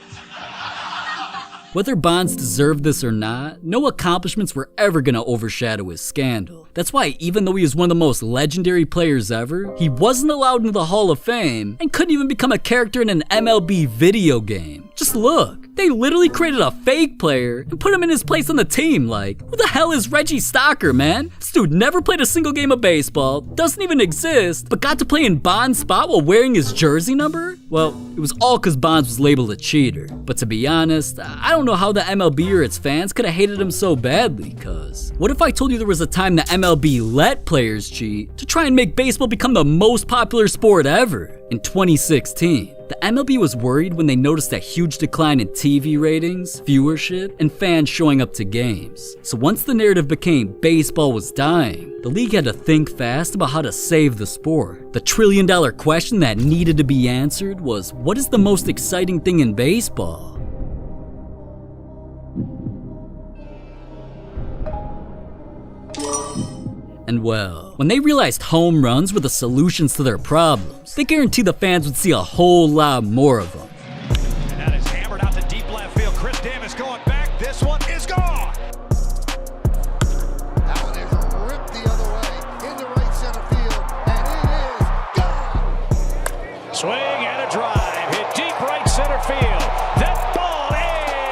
Whether Bonds deserved this or not, no accomplishments were ever gonna overshadow his scandal. That's why even though he was one of the most legendary players ever, he wasn't allowed into the Hall of Fame and couldn't even become a character in an MLB video game. Just look, they literally created a fake player and put him in his place on the team. Like, who the hell is Reggie Stocker, man? This dude never played a single game of baseball, doesn't even exist, but got to play in Bonds' spot while wearing his jersey number? Well, it was all because Bonds was labeled a cheater. But to be honest, I don't know how the MLB or its fans could have hated him so badly, cause what if I told you there was a time the MLB let players cheat to try and make baseball become the most popular sport ever? In 2016, the MLB was worried when they noticed a huge decline in TV ratings, viewership, and fans showing up to games. So once the narrative became baseball was dying, the league had to think fast about how to save the sport. The trillion-dollar question that needed to be answered was, what is the most exciting thing in baseball? And well, when they realized home runs were the solutions to their problems, they guaranteed the fans would see a whole lot more of them. And that is hammered out to deep left field. Chris Davis going back. This one is gone. That one is ripped the other way into right center field, and it is gone. Swing and a drive. Hit deep right center field. That ball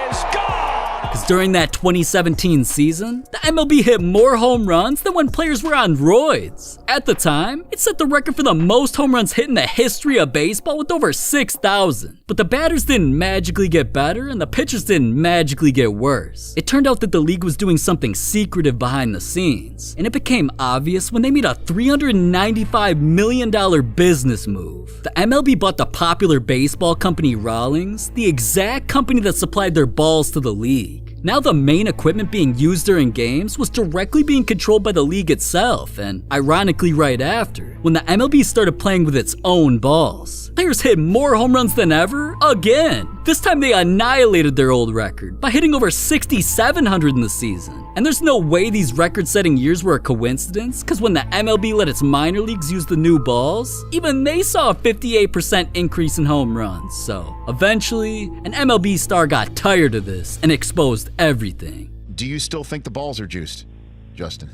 is gone. Because during that 2017 season, the MLB hit more home runs than when players were on roids. At the time, it set the record for the most home runs hit in the history of baseball with over 6,000. But the batters didn't magically get better and the pitchers didn't magically get worse. It turned out that the league was doing something secretive behind the scenes, and it became obvious when they made a $395 million business move. The MLB bought the popular baseball company Rawlings, the exact company that supplied their balls to the league. Now the main equipment being used during games was directly being controlled by the league itself, and ironically right after, when the MLB started playing with its own balls, players hit more home runs than ever again. This time they annihilated their old record by hitting over 6,700 in the season. And there's no way these record-setting years were a coincidence, because when the MLB let its minor leagues use the new balls, even they saw a 58% increase in home runs. So eventually, an MLB star got tired of this and exposed everything. Do you still think the balls are juiced, Justin?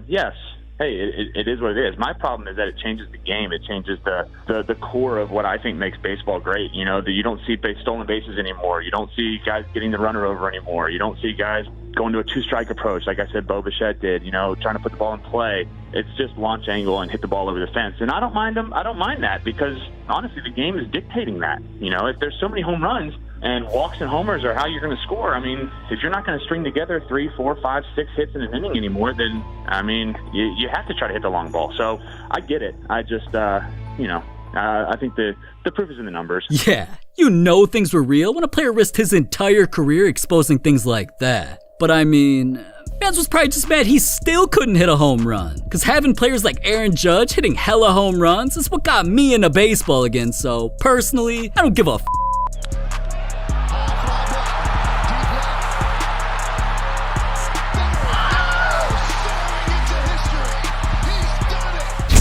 Yes. Hey, it is what it is. My problem is that it changes the game. It changes the core of what I think makes baseball great. You know, you don't see stolen bases anymore. You don't see guys getting the runner over anymore. You don't see guys going to a two-strike approach, like I said Bo Bichette did, you know, trying to put the ball in play. It's just launch angle and hit the ball over the fence. And I don't mind them. I don't mind that because, honestly, the game is dictating that. You know, if there's so many home runs, and walks and homers are how you're going to score. I mean, if you're not going to string together 3, 4, 5, 6 hits in an inning anymore, then, I mean, you have to try to hit the long ball. So I get it. I just, I think the proof is in the numbers. Yeah, you know things were real when a player risked his entire career exposing things like that. But I mean, fans was probably just mad he still couldn't hit a home run. Because having players like Aaron Judge hitting hella home runs is what got me into baseball again. So personally, I don't give a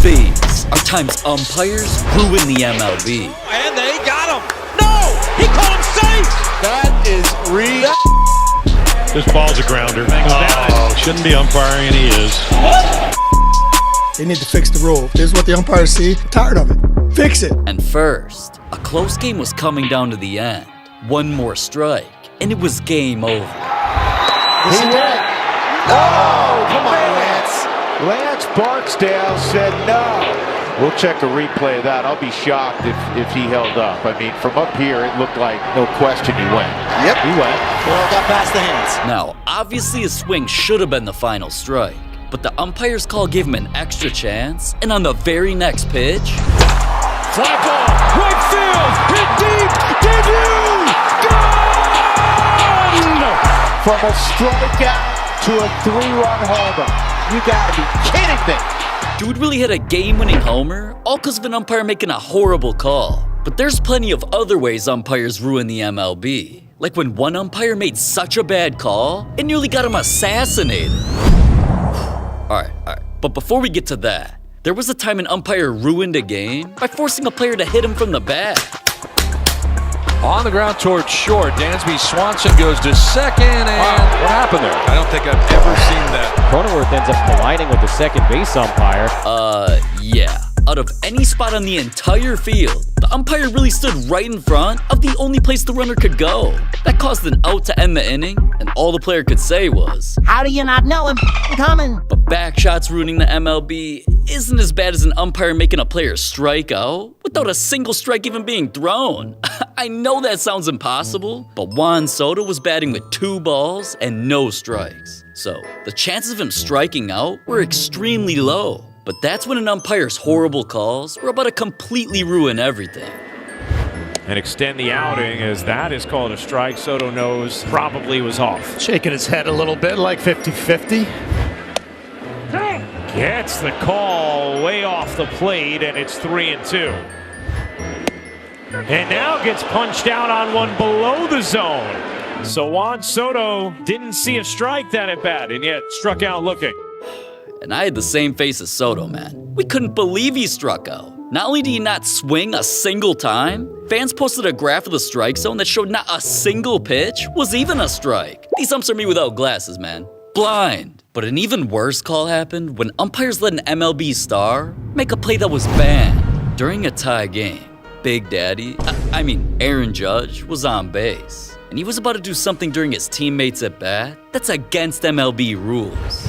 These are times umpires ruin the MLB. And they got him. No! He called him safe! That is This ball's a grounder. Oh, shouldn't be umpiring, and he is. They need to fix the rule. This is what the umpires see. I'm tired of it. Fix it. And first, a close game was coming down to the end. One more strike, and it was game over. He went. Oh, come on, Lance. Lance Barksdale said no. We'll check a replay of that. I'll be shocked if he held up. I mean, from up here, it looked like no question he went. Yep. He went. Well, got past the hands. Now, obviously his swing should have been the final strike, but the umpire's call gave him an extra chance, and on the very next pitch... Fly ball, right field, hit deep, did you? Gone! From a strikeout to a 3-run homer. You gotta be kidding me. Dude really hit a game-winning homer, all because of an umpire making a horrible call. But there's plenty of other ways umpires ruin the MLB. Like when one umpire made such a bad call, it nearly got him assassinated. Alright. But before we get to that, there was a time an umpire ruined a game by forcing a player to hit him from the back. On the ground towards short, Dansby Swanson goes to second, and what happened there? I don't think I've ever seen that. Cronenworth ends up colliding with the second base umpire. Yeah. Out of any spot on the entire field, the umpire really stood right in front of the only place the runner could go. That caused an out to end the inning, and all the player could say was, "How do you not know I'm coming?" But back shots ruining the MLB isn't as bad as an umpire making a player strike out without a single strike even being thrown. I know that sounds impossible, but Juan Soto was batting with 2 balls and no strikes. So the chances of him striking out were extremely low. But that's when an umpire's horrible calls were about to completely ruin everything. And extend the outing as that is called a strike. Soto knows probably was off. Shaking his head a little bit like 50-50. Gets the call way off the plate, and it's 3-2. And now gets punched out on one below the zone. So Juan Soto didn't see a strike that at bat, and yet struck out looking. And I had the same face as Soto, man. We couldn't believe he struck out. Not only did he not swing a single time, fans posted a graph of the strike zone that showed not a single pitch was even a strike. These umps are me without glasses, man. Blind. But an even worse call happened when umpires let an MLB star make a play that was banned during a tie game. Big Daddy, Aaron Judge, was on base, and he was about to do something during his teammates at bat that's against MLB rules.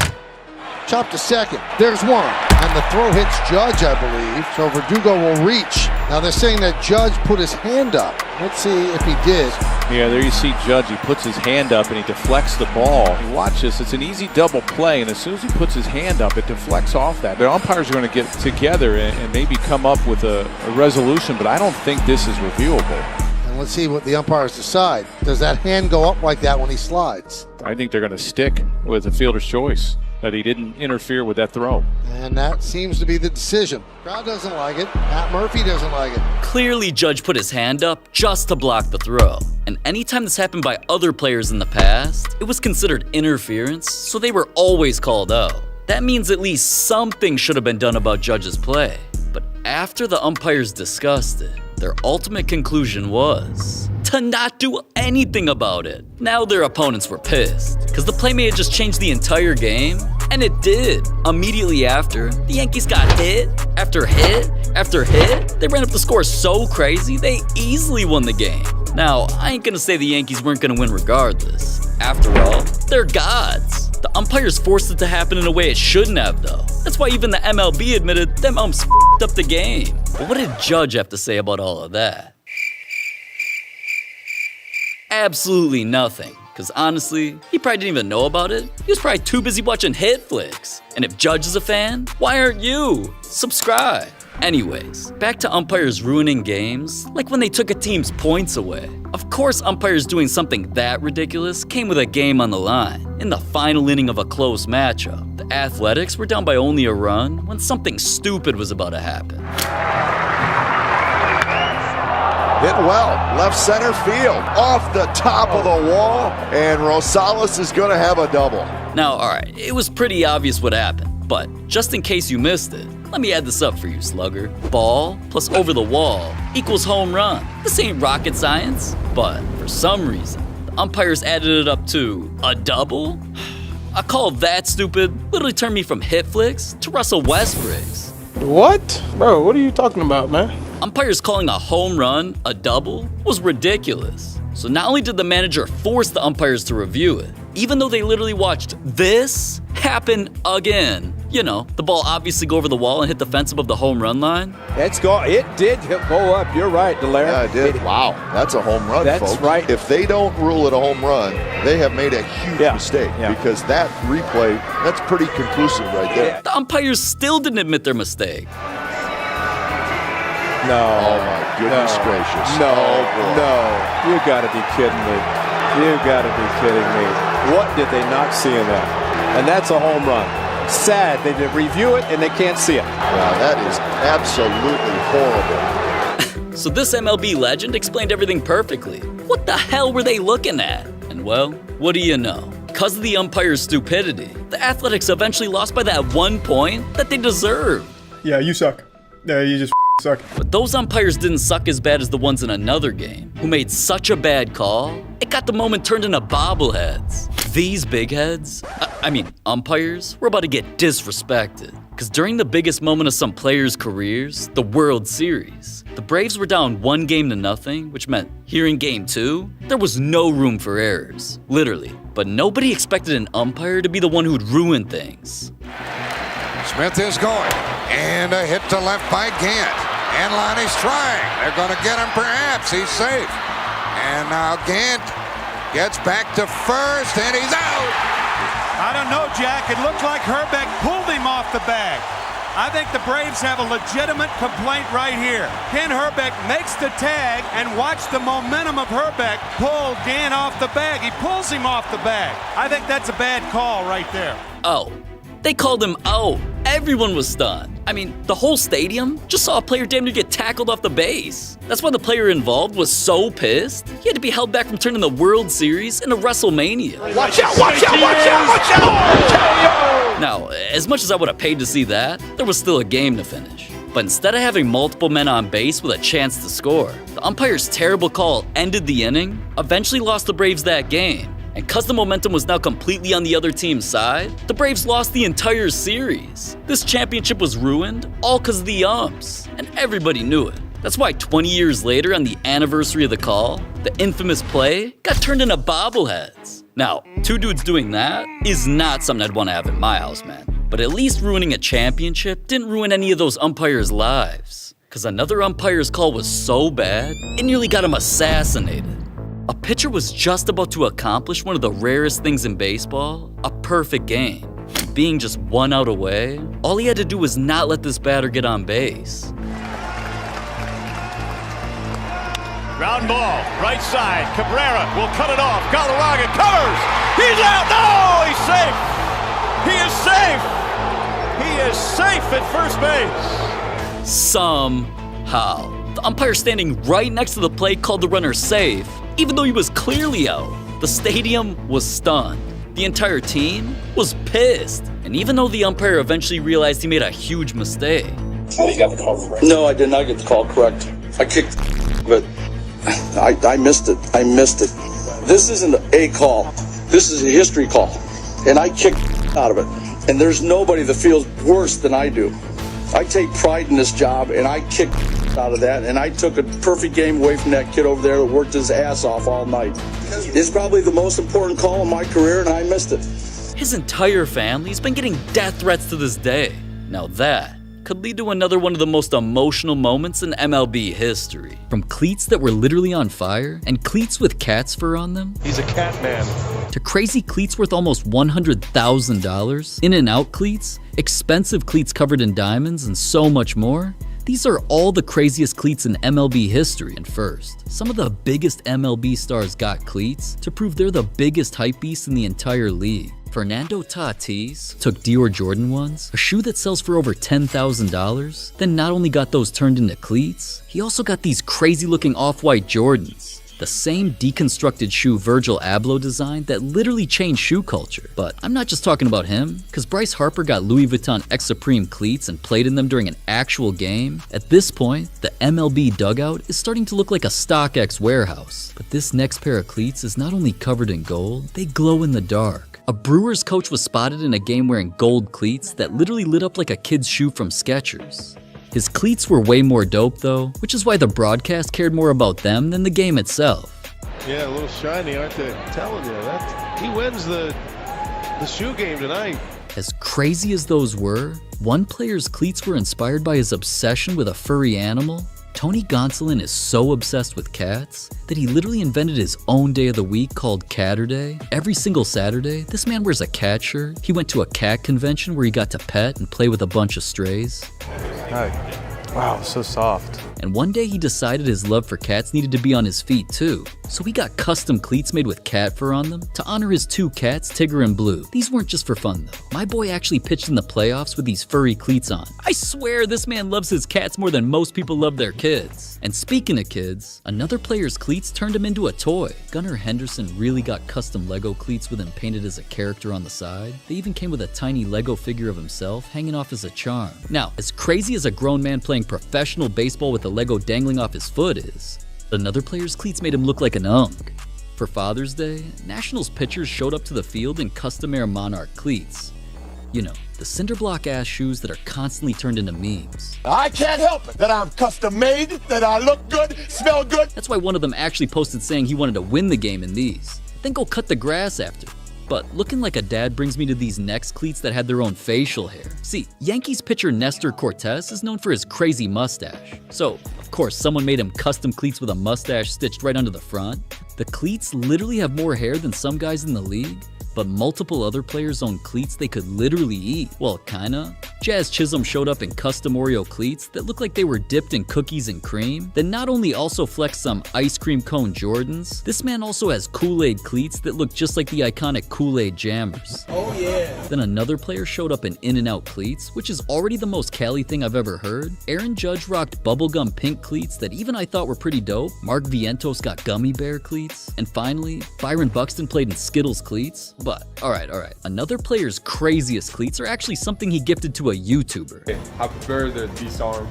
Chop to second. There's one. And the throw hits Judge, I believe. So Verdugo will reach. Now they're saying that Judge put his hand up. Let's see if he did. Yeah, there you see Judge. He puts his hand up and he deflects the ball. And watch this. It's an easy double play, and as soon as he puts his hand up, it deflects off that. The umpires are going to get together and maybe come up with a resolution, but I don't think this is reviewable. And let's see what the umpires decide. Does that hand go up like that when he slides? I think they're going to stick with the fielder's choice, that he didn't interfere with that throw. And that seems to be the decision. Crowd doesn't like it. Pat Murphy doesn't like it. Clearly, Judge put his hand up just to block the throw. And anytime this happened by other players in the past, it was considered interference, so they were always called out. That means at least something should have been done about Judge's play. But after the umpires discussed it, their ultimate conclusion was to not do anything about it. Now their opponents were pissed, because the play may have just changed the entire game, and it did. Immediately after, the Yankees got hit after hit after hit. They ran up the score so crazy, they easily won the game. Now, I ain't gonna say the Yankees weren't gonna win regardless. After all, they're gods. The umpires forced it to happen in a way it shouldn't have, though. That's why even the MLB admitted them umps f***ed up the game. But what did Judge have to say about all of that? Absolutely nothing. Because honestly, he probably didn't even know about it. He was probably too busy watching HitFlix. And if Judge is a fan, why aren't you? Subscribe. Anyways, back to umpires ruining games, like when they took a team's points away. Of course, umpires doing something that ridiculous came with a game on the line. In the final inning of a close matchup, the Athletics were down by only a run when something stupid was about to happen. Hit well, left center field, off the top of the wall, and Rosales is going to have a double. Now, alright, it was pretty obvious what happened, but just in case you missed it, let me add this up for you, slugger. Ball plus over the wall equals home run. This ain't rocket science, but for some reason, the umpires added it up to a double? A call that stupid literally turned me from HitFlix to Russell Westbrook's. What? Bro, what are you talking about, man? Umpires calling a home run a double was ridiculous. So not only did the manager force the umpires to review it, even though they literally watched this happen again. You know, the ball obviously go over the wall and hit the fence above the home run line. It did go up. You're right, Delaire. Yeah, it did. Wow, that's a home run, that's folks. Right. If they don't rule it a home run, they have made a huge mistake because that replay, that's pretty conclusive right there. The umpires still didn't admit their mistake. No. Oh, my goodness gracious. No, oh, no. You got to be kidding me. You got to be kidding me. What did they not see in that? And that's a home run. Sad. They did review it and they can't see it. Wow, that is absolutely horrible. So this MLB legend explained everything perfectly. What the hell were they looking at? And well, what do you know? Because of the umpire's stupidity, the Athletics eventually lost by that 1 point that they deserved. Yeah, you suck. Yeah, you just suck. But those umpires didn't suck as bad as the ones in another game, who made such a bad call, it got the moment turned into bobbleheads. These big heads, umpires, were about to get disrespected. Because during the biggest moment of some players' careers, the World Series, the Braves were down 1-0, which meant here in Game 2, there was no room for errors, literally. But nobody expected an umpire to be the one who'd ruin things. Smith is going, and a hit to left by Gant. And Lonnie's trying. They're going to get him perhaps. He's safe. And now Gant gets back to first, and he's out. I don't know, Jack. It looked like Herbeck pulled him off the bag. I think the Braves have a legitimate complaint right here. Ken Herbeck makes the tag, and watch the momentum of Herbeck pull Gant off the bag. He pulls him off the bag. I think that's a bad call right there. Oh, they called him out. Everyone was stunned. I mean, the whole stadium just saw a player damn near get tackled off the base. That's why the player involved was so pissed, he had to be held back from turning the World Series into WrestleMania. Watch out, watch out, watch out, watch out! Now, as much as I would have paid to see that, there was still a game to finish. But instead of having multiple men on base with a chance to score, the umpire's terrible call ended the inning, eventually lost the Braves that game. And cause the momentum was now completely on the other team's side, the Braves lost the entire series. This championship was ruined, all cause of the umps, and everybody knew it. That's why 20 years later, on the anniversary of the call, the infamous play got turned into bobbleheads. Now, two dudes doing that is not something I'd want to have in my house, man. But at least ruining a championship didn't ruin any of those umpires' lives. Cause another umpire's call was so bad, it nearly got him assassinated. A pitcher was just about to accomplish one of the rarest things in baseball, a perfect game. And being just 1 out away, all he had to do was not let this batter get on base. Ground ball, right side, Cabrera will cut it off, Galarraga covers, he's out, no, he's safe! He is safe! He is safe at first base! Somehow. The umpire standing right next to the plate called the runner safe, even though he was clearly out. The stadium was stunned. The entire team was pissed. And even though the umpire eventually realized he made a huge mistake. Oh, you got the call correct? No, I did not get the call correct. I kicked, but I missed it. I missed it. This isn't a call. This is a history call. And I kicked out of it. And there's nobody that feels worse than I do. I take pride in this job, and I kicked out of that, and I took a perfect game away from that kid over there that worked his ass off all night. It's probably the most important call in my career, and I missed it. His entire family's been getting death threats to this day. Now that could lead to another one of the most emotional moments in MLB history. From cleats that were literally on fire and cleats with cat's fur on them. He's a cat man. To crazy cleats worth almost $100,000, in-and-out cleats, expensive cleats covered in diamonds, and so much more. These are all the craziest cleats in MLB history. And first, some of the biggest MLB stars got cleats to prove they're the biggest hype beast in the entire league. Fernando Tatis took Dior Jordan ones, a shoe that sells for over $10,000, then not only got those turned into cleats, he also got these crazy looking off-white Jordans. The same deconstructed shoe Virgil Abloh designed that literally changed shoe culture. But I'm not just talking about him, because Bryce Harper got Louis Vuitton X Supreme cleats and played in them during an actual game. At this point, the MLB dugout is starting to look like a StockX warehouse. But this next pair of cleats is not only covered in gold, they glow in the dark. A Brewers coach was spotted in a game wearing gold cleats that literally lit up like a kid's shoe from Skechers. His cleats were way more dope though, which is why the broadcast cared more about them than the game itself. Yeah, a little shiny, aren't they? I'm telling you, he wins the shoe game tonight. As crazy as those were, one player's cleats were inspired by his obsession with a furry animal. Tony Gonsolin is so obsessed with cats that he literally invented his own day of the week called Catterday. Every single Saturday, this man wears a cat shirt. He went to a cat convention where he got to pet and play with a bunch of strays. Hi. Wow, so soft. And one day he decided his love for cats needed to be on his feet too. So he got custom cleats made with cat fur on them to honor his two cats, Tigger and Blue. These weren't just for fun though. My boy actually pitched in the playoffs with these furry cleats on. I swear this man loves his cats more than most people love their kids. And speaking of kids, another player's cleats turned him into a toy. Gunnar Henderson really got custom Lego cleats with him painted as a character on the side. They even came with a tiny Lego figure of himself hanging off as a charm. Now, as crazy as a grown man playing professional baseball with a Lego dangling off his foot is, another player's cleats made him look like an unk. For Father's Day, Nationals pitchers showed up to the field in custom Air Monarch cleats. You know, the cinderblock ass shoes that are constantly turned into memes. I can't help it that I'm custom made, that I look good, smell good. That's why one of them actually posted saying he wanted to win the game in these, then go cut the grass after. But looking like a dad brings me to these next cleats that had their own facial hair. See, Yankees pitcher Nestor Cortez is known for his crazy mustache. So, of course, someone made him custom cleats with a mustache stitched right onto the front. The cleats literally have more hair than some guys in the league, but multiple other players own cleats they could literally eat. Well, kinda. Jazz Chisholm showed up in custom Oreo cleats that looked like they were dipped in cookies and cream, then not only also flexed some ice cream cone Jordans, this man also has Kool-Aid cleats that look just like the iconic Kool-Aid Jammers. Oh yeah. Then another player showed up in In-N-Out cleats, which is already the most Cali thing I've ever heard. Aaron Judge rocked bubblegum pink cleats that even I thought were pretty dope. Mark Vientos got gummy bear cleats. And finally, Byron Buxton played in Skittles cleats. But, alright. Another player's craziest cleats are actually something he gifted to a YouTuber. I prefer that these are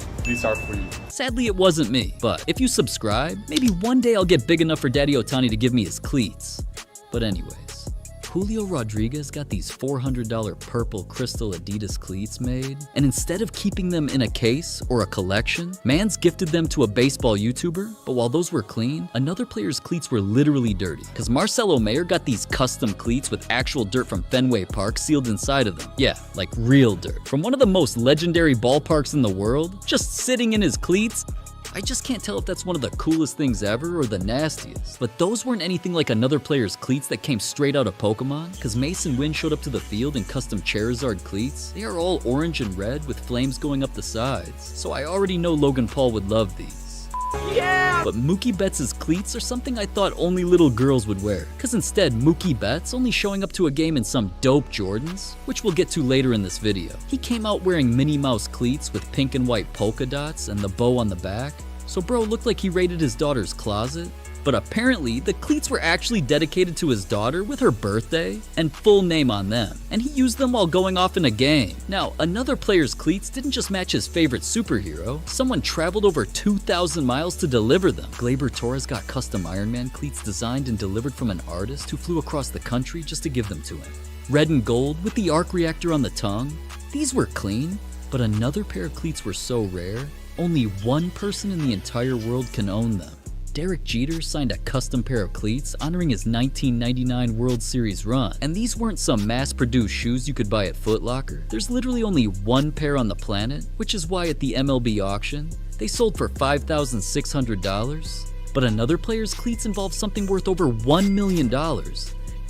for you. Sadly, it wasn't me. But if you subscribe, maybe one day I'll get big enough for Daddy Ohtani to give me his cleats. But anyways, Julio Rodriguez got these $400 purple crystal Adidas cleats made, and instead of keeping them in a case or a collection, Mans gifted them to a baseball YouTuber. But while those were clean, another player's cleats were literally dirty, because Marcelo Mayer got these custom cleats with actual dirt from Fenway Park sealed inside of them. Yeah, like real dirt. From one of the most legendary ballparks in the world, just sitting in his cleats. I just can't tell if that's one of the coolest things ever or the nastiest. But those weren't anything like another player's cleats that came straight out of Pokemon, because Mason Wynn showed up to the field in custom Charizard cleats. They are all orange and red with flames going up the sides, so I already know Logan Paul would love these. Yeah! But Mookie Betts' cleats are something I thought only little girls would wear, because instead Mookie Betts only showing up to a game in some dope Jordans, which we'll get to later in this video. He came out wearing Minnie Mouse cleats with pink and white polka dots and the bow on the back, so bro looked like he raided his daughter's closet. But apparently, the cleats were actually dedicated to his daughter with her birthday and full name on them, and he used them while going off in a game. Now, another player's cleats didn't just match his favorite superhero, someone traveled over 2,000 miles to deliver them. Gleyber Torres got custom Iron Man cleats designed and delivered from an artist who flew across the country just to give them to him. Red and gold with the arc reactor on the tongue, these were clean, but another pair of cleats were so rare, only one person in the entire world can own them. Derek Jeter signed a custom pair of cleats honoring his 1999 World Series run, and these weren't some mass-produced shoes you could buy at Foot Locker. There's literally only one pair on the planet, which is why at the MLB auction, they sold for $5,600. But another player's cleats involved something worth over $1 million.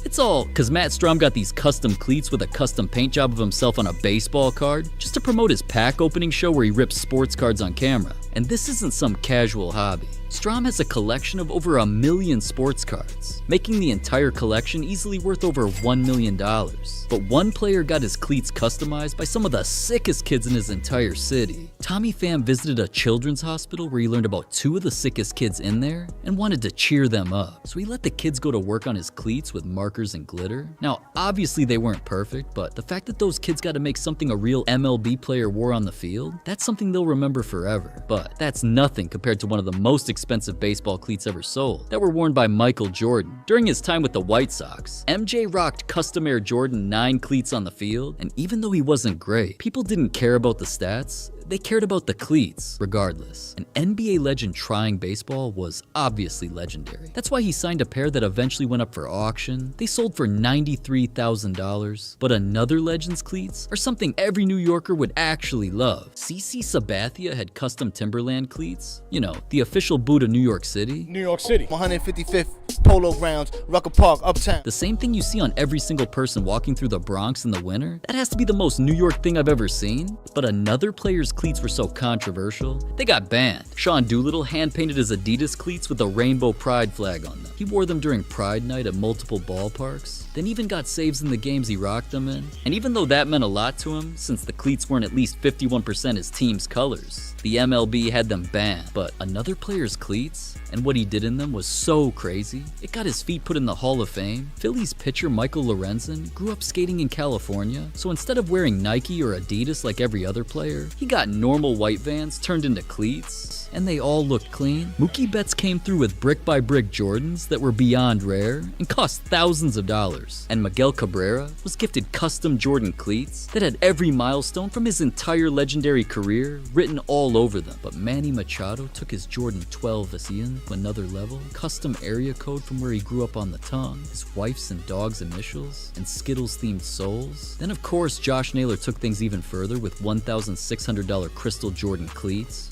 It's all because Matt Strom got these custom cleats with a custom paint job of himself on a baseball card just to promote his pack opening show where he rips sports cards on camera. And this isn't some casual hobby. Strom has a collection of over 1 million sports cards, making the entire collection easily worth over $1 million. But one player got his cleats customized by some of the sickest kids in his entire city. Tommy Pham visited a children's hospital where he learned about 2 of the sickest kids in there and wanted to cheer them up. So he let the kids go to work on his cleats with markers and glitter. Now, obviously they weren't perfect, but the fact that those kids got to make something a real MLB player wore on the field, that's something they'll remember forever. But that's nothing compared to one of the most expensive baseball cleats ever sold that were worn by Michael Jordan. During his time with the White Sox, MJ rocked custom Air Jordan 9 cleats on the field, and even though he wasn't great, people didn't care about the stats. They cared about the cleats, regardless. An NBA legend trying baseball was obviously legendary. That's why he signed a pair that eventually went up for auction. They sold for $93,000. But another legend's cleats are something every New Yorker would actually love. CC Sabathia had custom Timberland cleats. You know, the official boot of New York City. New York City. 155th Polo Grounds, Rucker Park, Uptown. The same thing you see on every single person walking through the Bronx in the winter. That has to be the most New York thing I've ever seen. But another player's cleats were so controversial, they got banned. Sean Doolittle hand-painted his Adidas cleats with a rainbow pride flag on them. He wore them during Pride Night at multiple ballparks, then even got saves in the games he rocked them in. And even though that meant a lot to him, since the cleats weren't at least 51% his team's colors, the MLB had them banned. But another player's cleats, and what he did in them was so crazy, it got his feet put in the Hall of Fame. Phillies pitcher Michael Lorenzen grew up skating in California, so instead of wearing Nike or Adidas like every other player, he got normal white Vans turned into cleats, and they all looked clean. Mookie Betts came through with brick-by-brick Jordans that were beyond rare and cost thousands of dollars. And Miguel Cabrera was gifted custom Jordan cleats that had every milestone from his entire legendary career written all over them. But Manny Machado took his Jordan 12 Asian to another level, custom area code from where he grew up on the tongue, his wife's and dog's initials, and Skittles-themed soles. Then of course Josh Naylor took things even further with $1,600 Crystal Jordan cleats.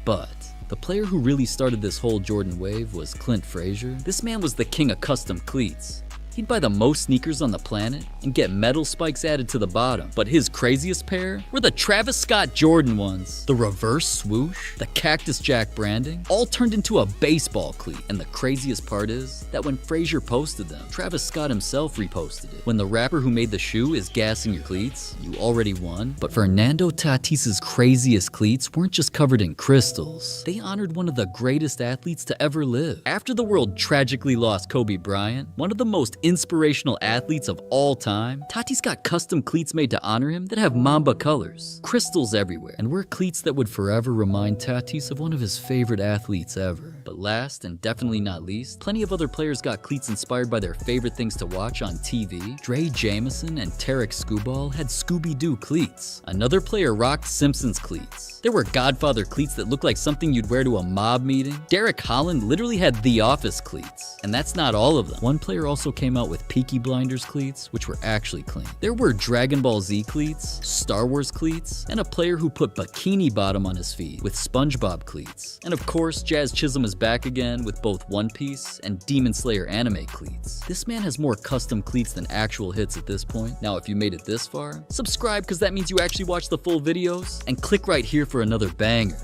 But the player who really started this whole Jordan wave was Clint Frazier. This man was the king of custom cleats. He'd buy the most sneakers on the planet and get metal spikes added to the bottom. But his craziest pair were the Travis Scott Jordan ones. The reverse swoosh, the Cactus Jack branding, all turned into a baseball cleat. And the craziest part is that when Frazier posted them, Travis Scott himself reposted it. When the rapper who made the shoe is gassing your cleats, you already won. But Fernando Tatis's craziest cleats weren't just covered in crystals. They honored one of the greatest athletes to ever live. After the world tragically lost Kobe Bryant, one of the most inspirational athletes of all time, Tatis got custom cleats made to honor him that have Mamba colors, crystals everywhere, and were cleats that would forever remind Tatis of one of his favorite athletes ever. But last and definitely not least, plenty of other players got cleats inspired by their favorite things to watch on TV. Dre Jameson and Tarek Skubal had Scooby-Doo cleats. Another player rocked Simpsons cleats. There were Godfather cleats that looked like something you'd wear to a mob meeting. Derek Holland literally had The Office cleats. And that's not all of them. One player also came out with Peaky Blinders cleats, which were actually clean. There were Dragon Ball Z cleats, Star Wars cleats, and a player who put Bikini Bottom on his feet with SpongeBob cleats. And of course, Jazz Chisholm is back again with both One Piece and Demon Slayer anime cleats. This man has more custom cleats than actual hits at this point. Now, if you made it this far, subscribe because that means you actually watch the full videos, and click right here for another banger.